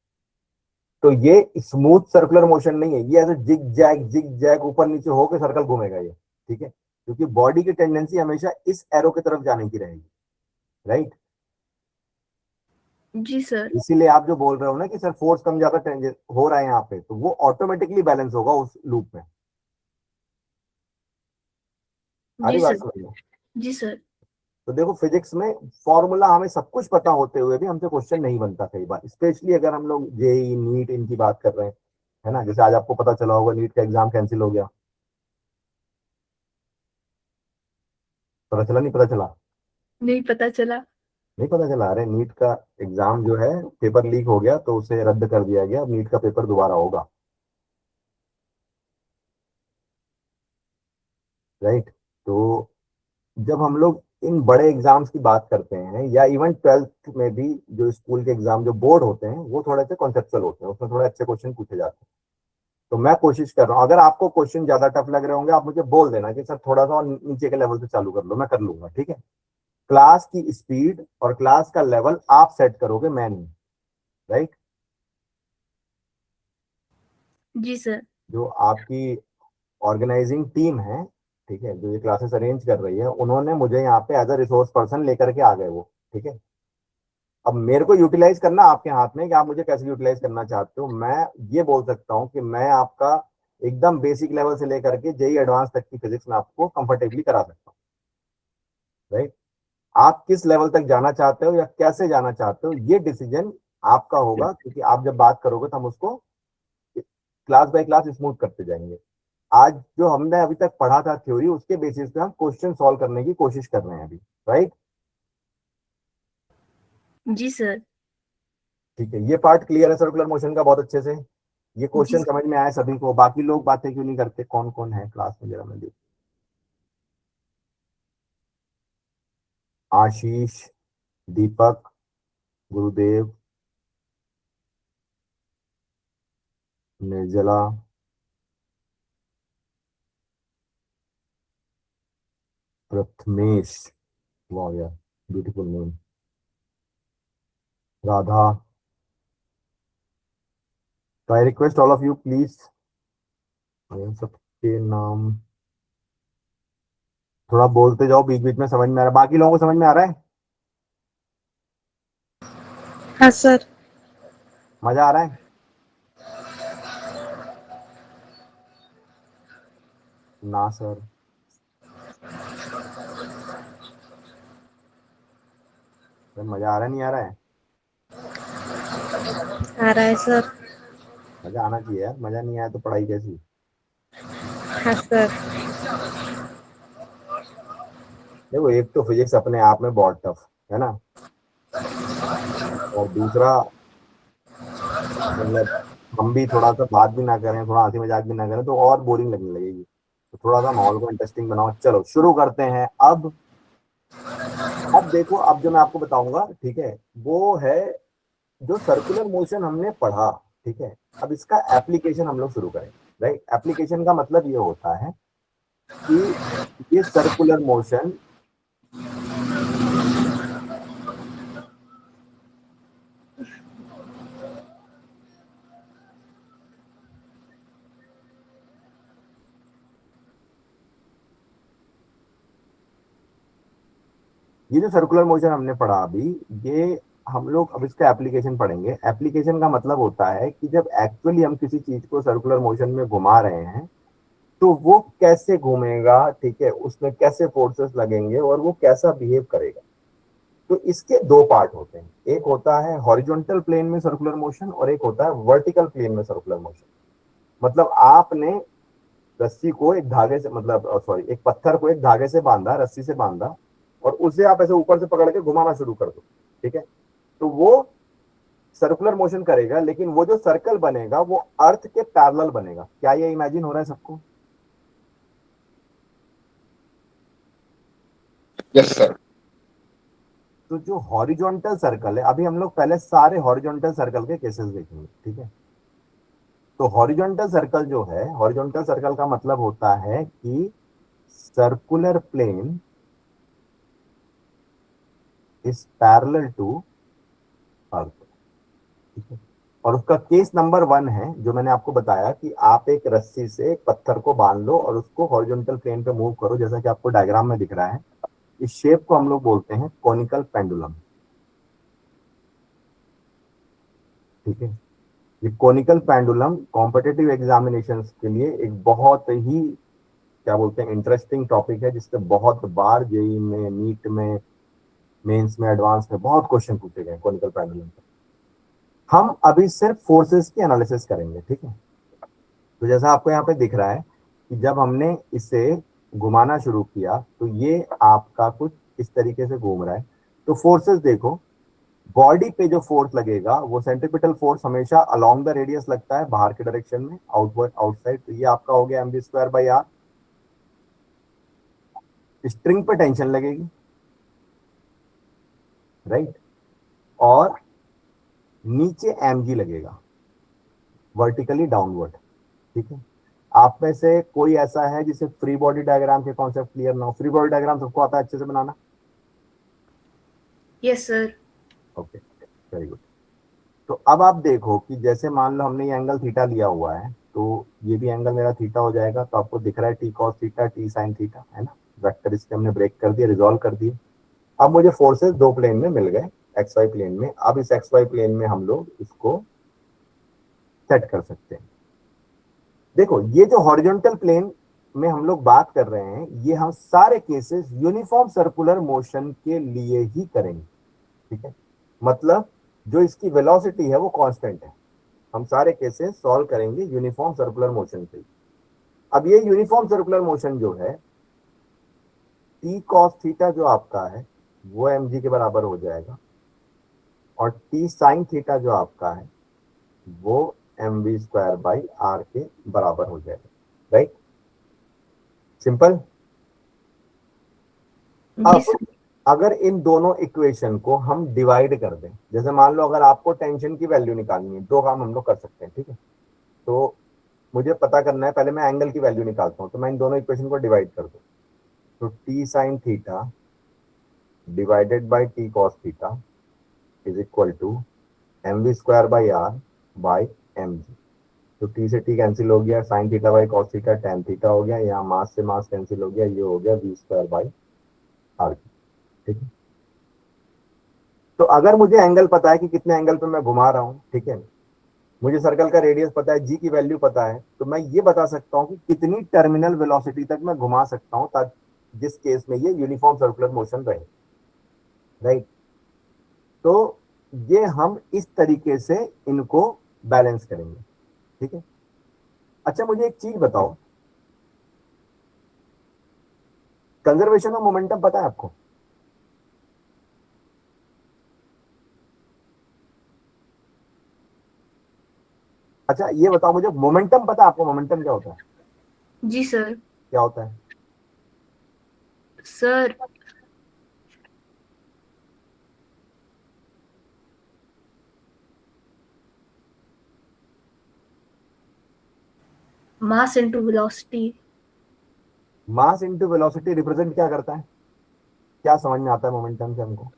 S1: तो ये स्मूथ सर्कुलर मोशन नहीं है, ये ऐसे जिग जैग ऊपर नीचे होकर सर्कल घूमेगा ये, ठीक है। क्योंकि बॉडी की टेंडेंसी हमेशा इस एरो की तरफ जाने की रहेगी, राइट।
S2: जी सर।
S1: इसीलिए आप जो बोल रहे हो ना कि सर फोर्स कम ज्यादा हो रहा है यहाँ पे, तो वो ऑटोमेटिकली बैलेंस होगा उस लूप में। आ
S2: जी
S1: रही बात
S2: सर।
S1: समझ में।
S2: जी सर।
S1: तो देखो, फिजिक्स में फॉर्मूला हमें सब कुछ पता होते हुए भी हमसे क्वेश्चन नहीं बनता कई बार, स्पेशली अगर हम लोग जेई नीट इनकी बात कर रहे हैं, है ना। जैसे आज आपको पता चला होगा नीट का एग्जाम कैंसिल हो गया, पता चला नहीं पता चला?
S2: नहीं पता चला।
S1: नहीं पता चला, अरे नीट का एग्जाम जो है पेपर लीक हो गया तो उसे रद्द कर दिया गया, अब नीट का पेपर दोबारा होगा, राइट। तो जब हम लोग इन बड़े एग्जाम्स की बात करते हैं, या इवन ट्वेल्थ में भी जो स्कूल के एग्जाम जो बोर्ड होते हैं वो थोड़े से कॉन्सेप्चुअल होते हैं, उसमें थोड़े अच्छे क्वेश्चन पूछे जाते हैं। तो मैं कोशिश कर रहा हूँ, अगर आपको क्वेश्चन ज्यादा टफ लग रहे होंगे आप मुझे बोल देना कि सर थोड़ा सा और नीचे के लेवल से चालू कर लो, मैं कर लूंगा, ठीक है। क्लास की स्पीड और क्लास का लेवल आप सेट करोगे, मैं नहीं, राइट।
S2: जी सर।
S1: जो आपकी ऑर्गेनाइजिंग टीम है, ठीक है, जो ये क्लासेस अरेंज कर रही है, उन्होंने मुझे यहाँ पे एज अ रिसोर्स पर्सन लेकर के आ गए वो, ठीक है। अब मेरे को यूटिलाइज करना आपके हाथ में है कि आप मुझे कैसे यूटिलाइज करना चाहते हो। मैं ये बोल सकता हूँ कि मैं आपका एकदम बेसिक लेवल से लेकर के जेई एडवांस तक की फिजिक्स में आपको कंफर्टेबली करा सकता हूँ, राइट। आप किस लेवल तक जाना चाहते हो या कैसे जाना चाहते हो ये डिसीजन आपका होगा, क्योंकि आप जब बात करोगे तो हम उसको क्लास बाय क्लास स्मूथ करते जाएंगे। आज जो हमने अभी तक पढ़ा था थ्योरी, उसके बेसिस पे हम क्वेश्चन सॉल्व करने की कोशिश कर रहे हैं अभी, राइट।
S2: जी सर।
S1: ठीक है, ये पार्ट क्लियर है सर्कुलर मोशन का बहुत अच्छे से। ये
S2: जी
S1: क्वेश्चन समझ में आया सभी को? बाकी लोग बातें क्यों नहीं करते, कौन कौन है क्लास में जरा मैं देख। आशीष, दीपक, गुरुदेव, निर्जला, प्रथमेश, वाह यार ब्यूटीफुल नेम, राधा। तो I request all of you please, सबके नाम थोड़ा बोलते जाओ, बीच बीच में समझ में आ रहा है, बाकी लोगों को समझ में आ रहा है,
S4: हाँ सर।
S1: मजा आ रहा है? ना सर, मजा आ रहा है नहीं आ रहा है?
S4: आ रहा है सर।
S1: मजा आना चाहिए यार, मजा नहीं आया तो पढ़ाई कैसी।
S4: हाँ सर।
S1: देखो, एक तो फिजिक्स अपने आप में बहुत टफ है ना, और दूसरा मतलब हम भी थोड़ा सा बात भी ना करें, थोड़ा हंसी मजाक भी ना करें तो और बोरिंग लगने लगेगी। तो थोड़ा सा माहौल को इंटरेस्टिंग बनाओ। चलो शुरू करते हैं। अब देखो, अब जो मैं आपको बताऊंगा, ठीक है, वो है जो सर्कुलर मोशन हमने पढ़ा, ठीक है। अब इसका एप्लीकेशन हम लोग शुरू करें, राइट। एप्लीकेशन का मतलब ये होता है कि ये सर्कुलर मोशन ये जो सर्कुलर मोशन हमने पढ़ा अभी, ये हम लोग अब इसका एप्लीकेशन पढ़ेंगे। एप्लीकेशन का मतलब होता है कि जब एक्चुअली हम किसी चीज को सर्कुलर मोशन में घुमा रहे हैं तो वो कैसे घूमेगा, ठीक है, उसमें कैसे फोर्सेस लगेंगे और वो कैसा बिहेव करेगा। तो इसके दो पार्ट होते हैं, एक होता है हॉरिजॉन्टल प्लेन में सर्कुलर मोशन और एक होता है वर्टिकल प्लेन में सर्कुलर मोशन। मतलब आपने रस्सी को एक धागे से, मतलब सॉरी, एक पत्थर को एक धागे से बांधा, रस्सी से बांधा, और उसे आप ऐसे ऊपर से पकड़ के घुमाना शुरू कर दो, ठीक है। तो वो सर्कुलर मोशन करेगा, लेकिन वो जो सर्कल बनेगा वो अर्थ के पैरेलल बनेगा। क्या ये इमेजिन हो रहा है सबको?
S5: Yes sir.
S1: तो जो हॉरिजॉन्टल सर्कल है, अभी हम लोग पहले सारे हॉरिजॉन्टल सर्कल के केसेस देखेंगे, ठीक है। तो हॉरिजॉन्टल सर्कल जो है, हॉरिजॉन्टल सर्कल का मतलब होता है कि circular plane is parallel to earth, ठीक है। और उसका केस नंबर 1 है जो मैंने आपको बताया कि आप एक रस्सी से एक पत्थर को बांध लो और उसको हॉरिजॉन्टल प्लेन पे मूव करो, जैसा कि आपको डायग्राम में दिख रहा है। इस शेप को हम लोग बोलते हैं कॉनिकल पेंडुलम, ठीक है। ये कॉनिकल पेंडुलम कॉम्पिटिटिव एग्जामिनेशंस के लिए एक बहुत ही, क्या बोलते हैं, इंटरेस्टिंग टॉपिक है, जिससे बहुत बार जेई में, नीट में, मेंस में, एडवांस में बहुत क्वेश्चन पूछे गए कॉनिकल पेंडुलम पे। हम अभी सिर्फ फोर्सेस की एनालिसिस करेंगे, ठीक है। तो जैसा आपको यहाँ पे दिख रहा है कि जब हमने इसे घुमाना शुरू किया तो ये आपका कुछ इस तरीके से घूम रहा है। तो फोर्सेस देखो, बॉडी पे जो फोर्स लगेगा वो सेंट्रीपिटल फोर्स हमेशा अलोंग द रेडियस लगता है, बाहर के डायरेक्शन में, आउटवर्ड, आउटसाइड। तो ये आपका हो गया mv²/r। स्ट्रिंग पे टेंशन लगेगी, राइट, और नीचे mg लगेगा, वर्टिकली डाउनवर्ड, ठीक है। आप में से कोई ऐसा है जिसे फ्री बॉडी डायग्राम के कॉन्सेप्ट क्लियर ना हो? फ्री बॉडी डायग्राम सबको आता है अच्छे से बनाना?
S2: Yes sir.
S1: Okay, very good. तो अब आप देखो कि जैसे मान लो हमने ये एंगल थीटा लिया हुआ है, तो ये भी एंगल मेरा थीटा हो जाएगा। तो आपको दिख रहा है T cos theta, T sine theta, है ना। वेक्टर इसके हमने ब्रेक कर दिया, रिजॉल्व कर दिए। अब मुझे फोर्सेस दो प्लेन में मिल गए, एक्स वाई प्लेन में। अब इस एक्स वाई प्लेन में हम लोग इसको सेट कर सकते हैं। देखो, ये जो हॉरिजॉन्टल प्लेन में हम लोग बात कर रहे हैं, ये हम सारे केसेस यूनिफॉर्म सर्कुलर मोशन के लिए ही करेंगे, ठीक है। मतलब जो इसकी वेलोसिटी है वो कांस्टेंट है। हम सारे केसेस सॉल्व करेंगे यूनिफॉर्म सर्कुलर मोशन पे। अब ये यूनिफॉर्म सर्कुलर मोशन जो है, टी कॉस थीटा जो आपका है वो mg के बराबर हो जाएगा, और टी साइन थीटा जो आपका है वो mv²/r के बराबर हो जाएगा, राइट। सिंपल।
S2: जी
S1: अब
S2: सर।
S1: अगर इन दोनों इक्वेशन को हम डिवाइड कर दें, जैसे मान लो अगर आपको टेंशन की वैल्यू निकालनी है, दो काम हम लोग कर सकते हैं, ठीक है। तो मुझे पता करना है, पहले मैं एंगल की वैल्यू निकालता हूं। तो मैं इन दोनों इक्वेशन को डिवाइड कर दूं, तो T sine theta divided by T cos theta is equal to mv²/r by mg। तो टी से टी कैंसिल हो गया, sine theta by cos theta tan theta हो गया, यहाँ मास से मास कैंसिल हो गया, ये हो गया v²/r, ठीक है। तो अगर मुझे एंगल पता है कि कितने एंगल पे मैं घुमा रहा हूँ, ठीक है, मुझे सर्कल का रेडियस पता है, जी की वैल्यू पता है, तो मैं ये बता सकता हूँ कि कितनी टर्मिनल वेलोसिटी तक मैं घुमा सकता हूँ, ताकि जिस केस में ये यूनिफॉर्म सर्कुलर मोशन रहे, राइट। तो ये हम इस तरीके से इनको बैलेंस करेंगे, ठीक है। अच्छा, मुझे एक चीज बताओ, कंजर्वेशन ऑफ मोमेंटम पता है आपको? अच्छा, ये बताओ मुझे, मोमेंटम पता है आपको? मोमेंटम क्या होता है?
S2: जी सर।
S1: क्या होता है?
S2: Sir mass into velocity.
S1: Mass into velocity represent क्या करता है? क्या समझ में आता है मोमेंटम से हमको?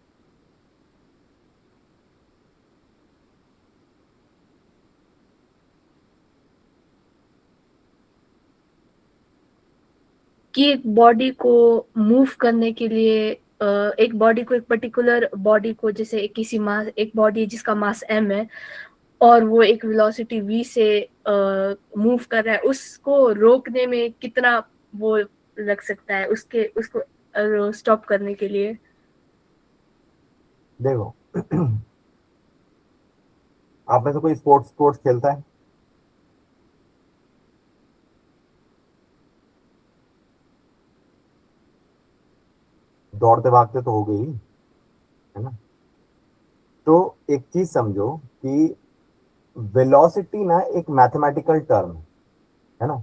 S2: कि एक बॉडी को मूव करने के लिए एक बॉडी को, एक पर्टिकुलर बॉडी को, जैसे किसी मास, एक बॉडी जिसका मास m है और वो एक वेलोसिटी v से मूव कर रहा है, उसको रोकने में कितना वो लग सकता है, उसको स्टॉप करने के लिए।
S1: देखो आप में से कोई स्पोर्ट्स स्पोर्ट्स खेलता है? दौड़ते भागते तो हो गई, है ना? तो एक चीज समझो कि वेलोसिटी ना एक मैथमेटिकल टर्म है ना,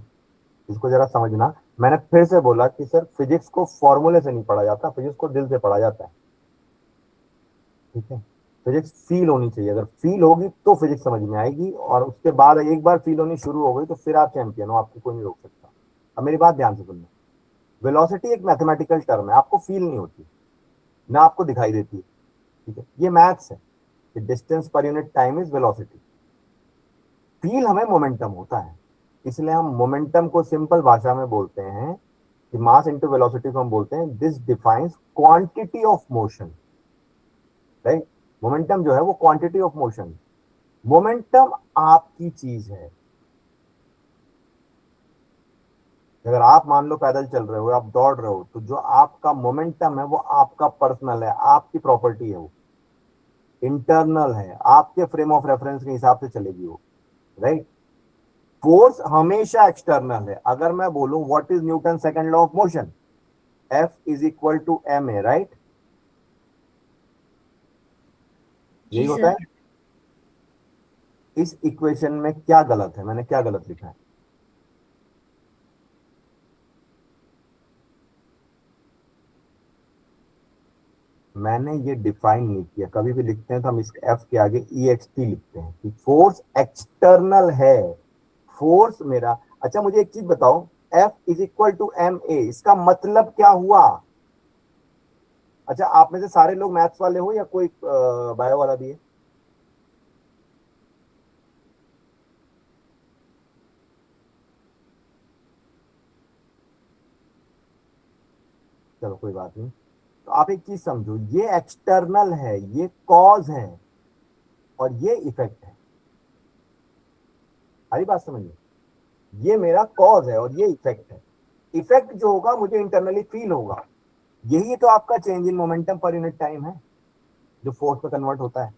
S1: इसको जरा समझना। मैंने फिर से बोला कि सर फिजिक्स को फॉर्मूले से नहीं पढ़ा जाता, फिजिक्स को दिल से पढ़ा जाता है, ठीक है? फिजिक्स फील होनी चाहिए, अगर फील होगी तो फिजिक्स समझ में आएगी, और उसके बाद एक बार फील होनी शुरू हो गई तो फिर आप चैंपियन हो, आपको कोई नहीं रोक सकता। अब मेरी बात ध्यान से सुनना। वेलोसिटी एक मैथमेटिकल टर्म है, आपको फील नहीं होती, ना आपको दिखाई देती है, ठीक है? ये मैथ्स है कि distance per unit time is velocity. Feel हमें मोमेंटम होता है, इसलिए हम मोमेंटम को सिंपल भाषा में बोलते हैं कि मास इनटू वेलोसिटी को हम बोलते हैं this defines quantity of motion, right? Momentum जो है वो क्वांटिटी ऑफ मोशन। मोमेंटम आपकी चीज है। अगर आप मान लो पैदल चल रहे हो, आप दौड़ रहे हो, तो जो आपका मोमेंटम है वो आपका पर्सनल है, आपकी प्रॉपर्टी है, वो इंटरनल है, आपके फ्रेम ऑफ रेफरेंस के हिसाब से चलेगी वो, राइट? फोर्स हमेशा एक्सटर्नल है। अगर मैं बोलूं what is Newton second law of motion, F is equal to M A, right? यही
S2: जी
S1: होता
S2: सर।
S1: है। इस इक्वेशन में क्या गलत है, मैंने क्या गलत लिखा है? मैंने ये डिफाइन नहीं किया, कभी भी लिखते हैं तो हम इस एफ के आगे ई एक्स टी लिखते हैं कि फोर्स एक्सटर्नल है। फोर्स मेरा, अच्छा मुझे एक चीज बताओ, F is equal to M A, इसका मतलब क्या हुआ? अच्छा आप में से सारे लोग मैथ्स वाले हो या कोई बायो वाला भी है? चलो कोई बात नहीं। तो आप एक चीज समझो, ये एक्सटर्नल है, ये कॉज है, और ये इफेक्ट है। सारी बात समझिए, ये मेरा कॉज है और ये इफेक्ट है। इफेक्ट जो होगा मुझे इंटरनली फील होगा, यही तो आपका change in momentum per unit time है, जो फोर्स में कन्वर्ट होता है।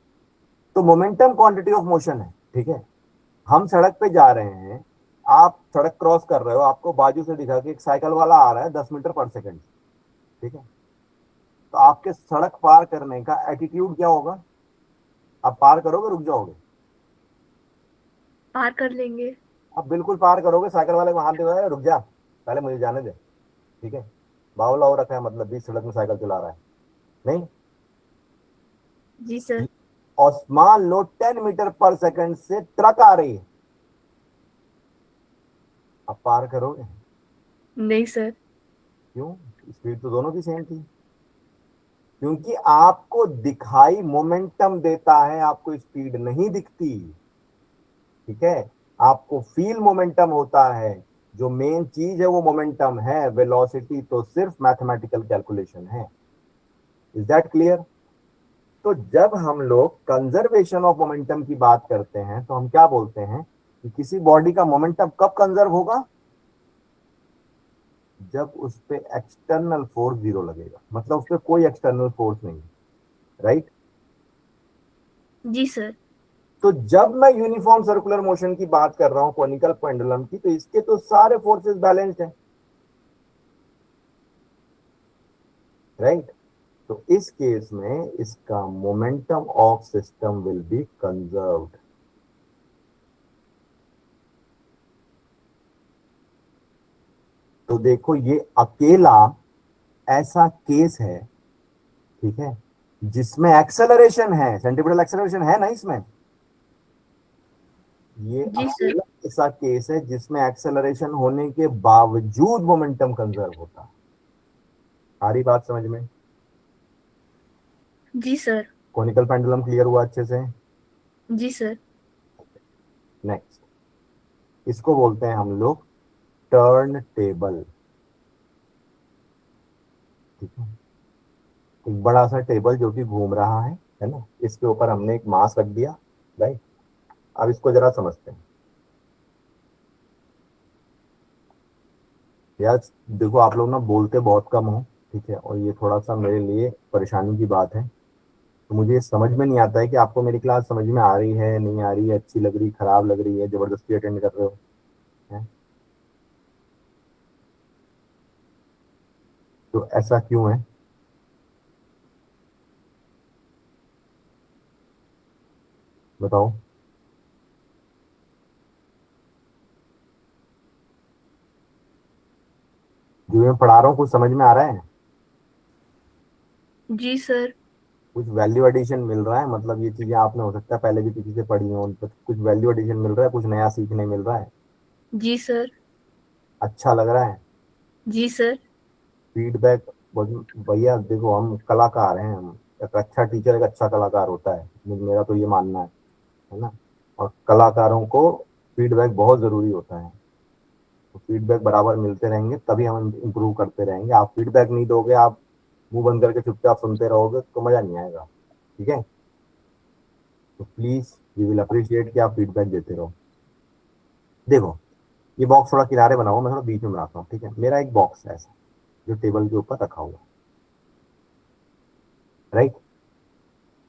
S1: तो मोमेंटम क्वांटिटी ऑफ मोशन है, ठीक है? हम सड़क पे जा रहे हैं, आप सड़क क्रॉस कर रहे हो, आपको बाजू से दिखा कि एक साइकिल वाला आ रहा है 10 मीटर पर सेकंड, ठीक है? तो आपके सड़क पार करने का एटीट्यूड क्या होगा? आप पार करोगे, रुक जाओगे?
S2: पार कर लेंगे।
S1: आप बिल्कुल पार करोगे, साइकिल वाले को हाथ दिखाएगा, रुक जा पहले मुझे जाने दे, ठीक है? बावला हो रखा है, मतलब बीच सड़क में साइकिल चला रहा है, नहीं?
S2: जी सर।
S1: और मान लो 10 मीटर पर सेकंड से ट्रक आ रही है, आप पार करोगे?
S2: नहीं सर।
S1: क्यों? स्पीड तो दोनों की सेम थी। क्योंकि आपको दिखाई मोमेंटम देता है, आपको स्पीड नहीं दिखती, ठीक है? आपको फील मोमेंटम होता है। जो मेन चीज है वो मोमेंटम है, वेलोसिटी तो सिर्फ मैथमेटिकल कैलकुलेशन है। Is that clear? तो जब हम लोग कंजर्वेशन ऑफ मोमेंटम की बात करते हैं तो हम क्या बोलते हैं कि किसी बॉडी का मोमेंटम कब कंजर्व होगा? जब उस पे एक्सटर्नल फोर्स जीरो लगेगा, मतलब उस पे कोई एक्सटर्नल फोर्स नहीं, राइट?
S2: जी सर।
S1: तो जब मैं यूनिफॉर्म सर्कुलर मोशन की बात कर रहा हूं, कॉनिकल पेंडुलम की, तो इसके तो सारे फोर्सेस बैलेंस्ड हैं, राइट? तो इस केस में इसका momentum of system will be conserved. तो देखो ये अकेला ऐसा केस है, ठीक है, जिसमें एक्सेलरेशन है, सेंट्रीपिटल एक्सेलरेशन है ना इसमें। ये
S2: जी सर।
S1: अकेला ऐसा केस है जिसमें एक्सेलरेशन होने के बावजूद मोमेंटम कंजर्व होता है। सारी बात समझ में?
S2: जी सर।
S1: कोनिकल पेंडुलम क्लियर हुआ अच्छे से?
S2: जी सर।
S1: नेक्स्ट, इसको बोलते हैं हम लोग टर्न टेबल। ठीक है, एक बड़ा सा टेबल जो कि घूम रहा है ना, इसके ऊपर हमने एक मास रख दिया, राइट। अब इसको जरा समझते हैं। यार देखो, आप लोग ना बोलते बहुत कम हो, ठीक है, और ये थोड़ा सा मेरे लिए परेशानी की बात है। तो मुझे ये समझ में नहीं आता है कि आपको मेरी क्लास समझ में आ रही है, नहीं आ रही है, अच्छी लग रही, खराब लग रही है, जबरदस्ती अटेंड कर रहे हो, है? तो ऐसा क्यों है? बताओ। जो मैं पढ़ा रहा हूँ कुछ समझ में आ रहा है?
S2: जी सर।
S1: कुछ वैल्यू एडिशन मिल रहा है? मतलब ये चीजें आपने हो सकता है पहले भी किसी से पढ़ी हो, तो कुछ वैल्यू एडिशन मिल रहा है, कुछ नया सीखने मिल रहा है?
S2: जी सर।
S1: अच्छा लग रहा है?
S2: जी सर।
S1: फीडबैक? भैया देखो, हम कलाकार हैं, हम एक अच्छा टीचर एक अच्छा कलाकार होता है, मेरा तो ये मानना है ना। और कलाकारों को फीडबैक बहुत जरूरी होता है। तो फीडबैक बराबर मिलते रहेंगे तभी हम इम्प्रूव करते रहेंगे। आप फीडबैक नहीं दोगे, आप मुंह बंद करके चुपचाप सुनते रहोगे तो मजा नहीं आएगा। ठीक है, तो प्लीज वी विल अप्रिशिएट कि आप फीडबैक देते रहो। देखो, ये बॉक्स थोड़ा किनारे बनाओ, मैं थोड़ा बीच में बनाता हूँ। ठीक है, मेरा एक बॉक्स है ऐसा जो टेबल के ऊपर रखा हुआ है, राइट।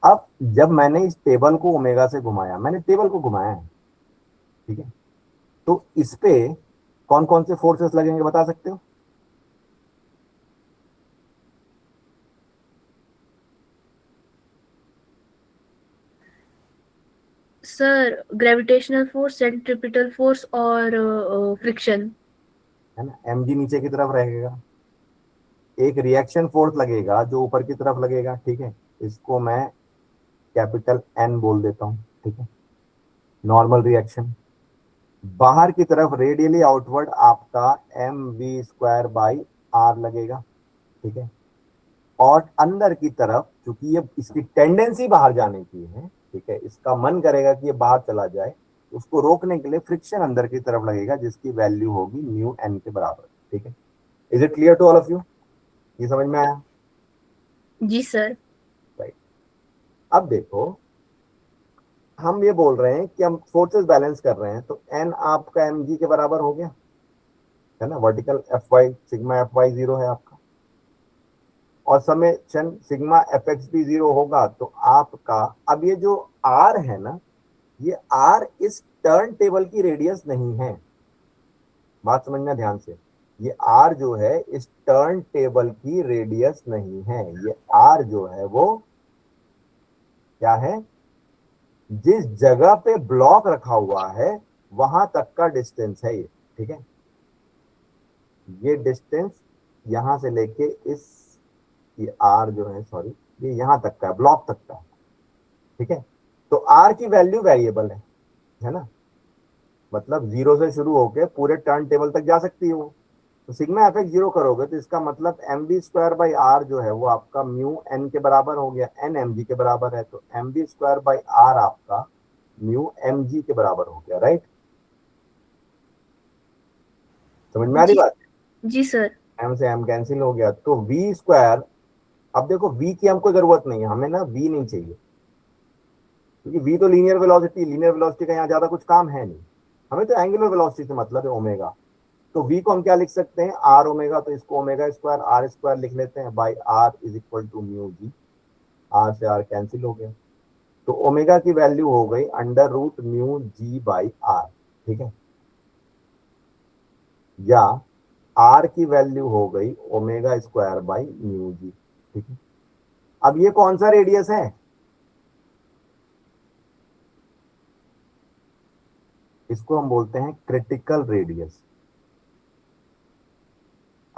S1: अब जब मैंने इस टेबल को ओमेगा से घुमाया, मैंने टेबल को घुमाया है, ठीक है, तो इस पे कौन कौन से फोर्सेस लगेंगे बता सकते हो?
S2: Sir gravitational force, centripetal force और फ्रिक्शन।
S1: है ना, एम जी नीचे की तरफ रहेगा। एक रिएक्शन फोर्स लगेगा जो ऊपर की तरफ लगेगा, ठीक है, इसको मैं कैपिटल एन बोल देता हूं, ठीक है, नॉर्मल रिएक्शन। बाहर की तरफ रेडियली आउटवर्ड आपका M V square by R लगेगा, ठीक है। और अंदर की तरफ, क्योंकि ये इसकी टेंडेंसी बाहर जाने की है, ठीक है, इसका मन करेगा कि ये बाहर चला जाए, उसको रोकने के लिए फ्रिक्शन अंदर की तरफ लगेगा जिसकी वैल्यू होगी म्यू एन के बराबर। ठीक है, is it clear to all of you? ये समझ में आया?
S2: जी सर।
S1: राइट। अब देखो, हम ये बोल रहे हैं कि हम फोर्सेस बैलेंस कर रहे हैं, तो एन आपका एम जी के बराबर हो गया, है ना। Vertical F Y, sigma F Y zero है आपका, और समेशन सिग्मा एफ एक्स भी जीरो होगा। तो आपका अब ये जो आर है ना, ये आर इस टर्न टेबल की रेडियस नहीं है। बात समझना ध्यान से, ये आर जो है इस टर्न टेबल की रेडियस नहीं है। ये आर जो है वो क्या है? जिस जगह पे ब्लॉक रखा हुआ है वहां तक का डिस्टेंस है ये। ठीक है, ये डिस्टेंस यहां से लेके इस, ये आर जो है, सॉरी, ये यहां तक का है, ब्लॉक तक का है। ठीक है, तो आर की वैल्यू वेरिएबल है ना, मतलब जीरो से शुरू होके पूरे टर्न टेबल तक जा सकती है वो। तो सिग्मा एफ एक्स जीरो करोगे तो इसका मतलब M V square by R जो है वो आपका म्यू एन के बराबर हो गया, एन एम जी के बराबर है, तो M V square by R आपका म्यू एम जी के बराबर हो गया, राइट। समझ में आ रही
S2: जी।
S1: बात?
S2: जी सर।
S1: एम से एम कैंसिल हो गया, तो वी स्क्वायर। अब देखो, वी की हमको जरूरत नहीं है, हमें ना वी नहीं चाहिए, क्योंकि वी तो लीनियर वेलोसिटी, लीनियर वेलोसिटी का यहाँ ज्यादा कुछ काम है नहीं। हमें तो एंगुलर वेलोसिटी से मतलब है, ओमेगा। तो वी को हम क्या लिख सकते हैं? आर ओमेगा, तो इसको ओमेगा स्क्वायर आर स्क्वायर लिख लेते हैं by R is equal to mu G. R से आर कैंसिल हो गया, तो ओमेगा की वैल्यू हो गई under root mu G by R. ठीक है, या आर की वैल्यू हो गई omega square by mu G. ठीक है, अब ये कौन सा रेडियस है? इसको हम बोलते हैं क्रिटिकल रेडियस।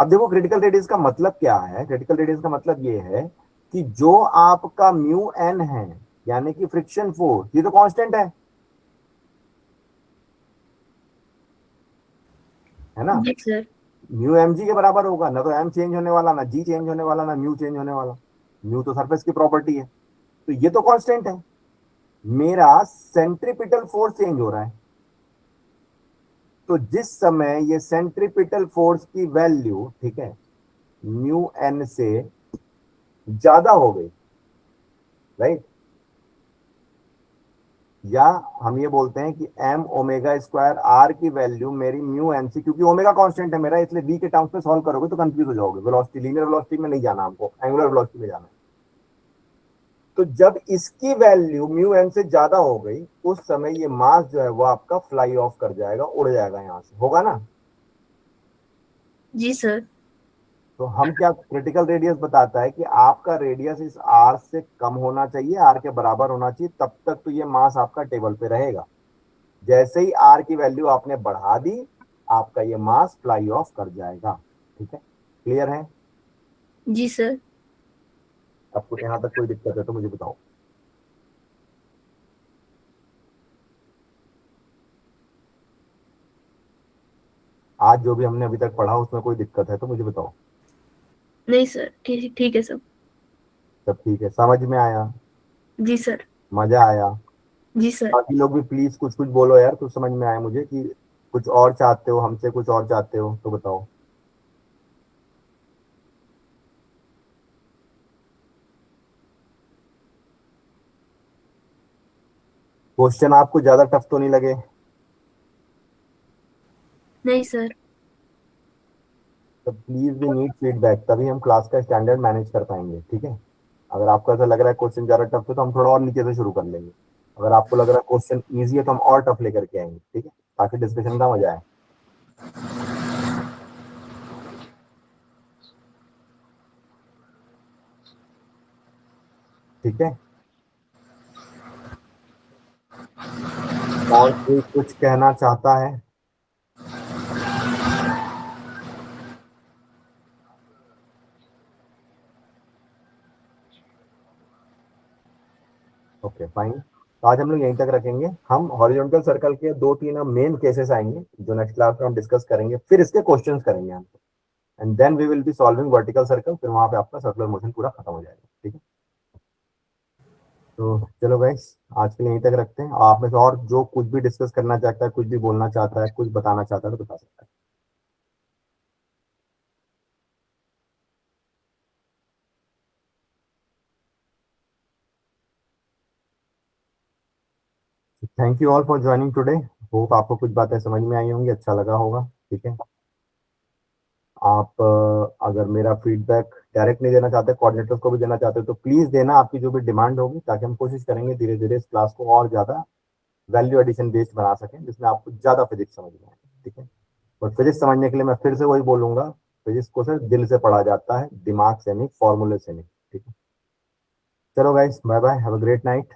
S1: अब देखो क्रिटिकल रेडियस का मतलब क्या है, क्रिटिकल रेडियस का मतलब ये है कि जो आपका म्यू एन है यानी कि फ्रिक्शन फोर्स, ये तो कांस्टेंट है ना,
S2: जी सर।
S1: म्यू एम जी के बराबर होगा, ना तो एम चेंज होने वाला, ना जी चेंज होने वाला, ना म्यू चेंज होने वाला। म्यू तो सरफेस की प्रॉपर्टी है, तो ये तो कांस्टेंट है। मेरा सेंट्रीपिटल फोर्स चेंज हो रहा है, तो जिस समय ये सेंट्रीपिटल फोर्स की वैल्यू, ठीक है, म्यू एन से ज्यादा हो गई, राइट, या हम ये बोलते हैं कि एम ओमेगा स्क्वायर आर की वैल्यू मेरी म्यू एन सी, क्योंकि ओमेगा कांस्टेंट है मेरा, इसलिए बी के टर्म्स में सॉल्व करोगे तो कंफ्यूज हो जाओगे। वेलोसिटी, लीनियर वेलोसिटी में नहीं जाना हमको, एंगुलर वेलोसिटी में जाना है। तो जब इसकी वैल्यू म्यू एन से ज्यादा हो गई, उस समय ये मास जो है वो आपका फ्लाई ऑफ कर जाएगा, उड़ जाएगा, यहां से होगा ना।
S2: जी सर।
S1: तो हम क्या, क्रिटिकल रेडियस बताता है कि आपका रेडियस इस आर से कम होना चाहिए, आर के बराबर होना चाहिए, तब तक तो ये मास आपका टेबल पे रहेगा। जैसे ही आर की वैल्यू आपने बढ़ा दी, आपका ये मास फ्लाई ऑफ कर जाएगा। ठीक है, क्लियर है।
S2: जी सर।
S1: आपको यहां तक कोई दिक्कत है तो मुझे बताओ। आज जो भी हमने अभी तक पढ़ा उसमें कोई दिक्कत है तो मुझे बताओ।
S2: नहीं सर, ठीक ठीक है सब।
S1: सब ठीक है, समझ में आया,
S2: जी सर।
S1: मजा आया।
S2: जी सर।
S1: बाकी लोग भी प्लीज कुछ कुछ बोलो यार, कुछ समझ में आया मुझे, कि कुछ और चाहते हो हमसे, कुछ और चाहते हो तो बताओ। क्वेश्चन आपको ज्यादा टफ तो नहीं लगे?
S2: नहीं सर।
S1: तो प्लीज वी नीड फीडबैक, तभी हम क्लास का स्टैंडर्ड मैनेज कर पाएंगे। ठीक है, अगर आपको ऐसा लग रहा है क्वेश्चन ज्यादा टफ है तो हम थोड़ा और नीचे से शुरू कर लेंगे। अगर आपको लग रहा है क्वेश्चन ईजी है तो हम और टफ लेकर के आएंगे। ठीक है, ताकि डिस्कशन का मजा आए। ठीक है, और कोई कुछ कहना चाहता है? ओके फाइन, तो आज हम लोग यहीं तक रखेंगे। हम हॉरिजॉन्टल सर्कल के दो तीन मेन केसेस आएंगे जो नेक्स्ट क्लास में हम डिस्कस करेंगे, फिर इसके क्वेश्चंस करेंगे हम, and then we will be solving vertical circle, फिर वहां पे आपका सर्कुलर मोशन पूरा खत्म हो जाएगा। ठीक है, तो चलो गाइस, आज के लिए यहीं तक रखते हैं। आप में से और जो कुछ भी डिस्कस करना चाहता है, कुछ भी बोलना चाहता है, कुछ बताना चाहता है तो बता सकता है। Thank you all for joining today. Hope आपको कुछ बातें समझ में आई होंगी, अच्छा लगा होगा। ठीक है, आप अगर मेरा फीडबैक डायरेक्ट नहीं देना चाहते, कोऑर्डिनेटर्स को भी देना चाहते हो तो प्लीज देना, आपकी जो भी डिमांड होगी, ताकि हम कोशिश करेंगे धीरे धीरे इस क्लास को और ज्यादा वैल्यू एडिशन बेस्ड बना सकें, जिसमें आपको ज्यादा फिजिक्स समझ में आए। ठीक है, और फिजिक्स समझने के लिए मैं फिर से वही बोलूंगा, फिजिक्स को सिर्फ दिल से पढ़ा जाता है, दिमाग से नहीं, फॉर्मूले से नहीं। ठीक है, चलो guys, bye bye, have a great night.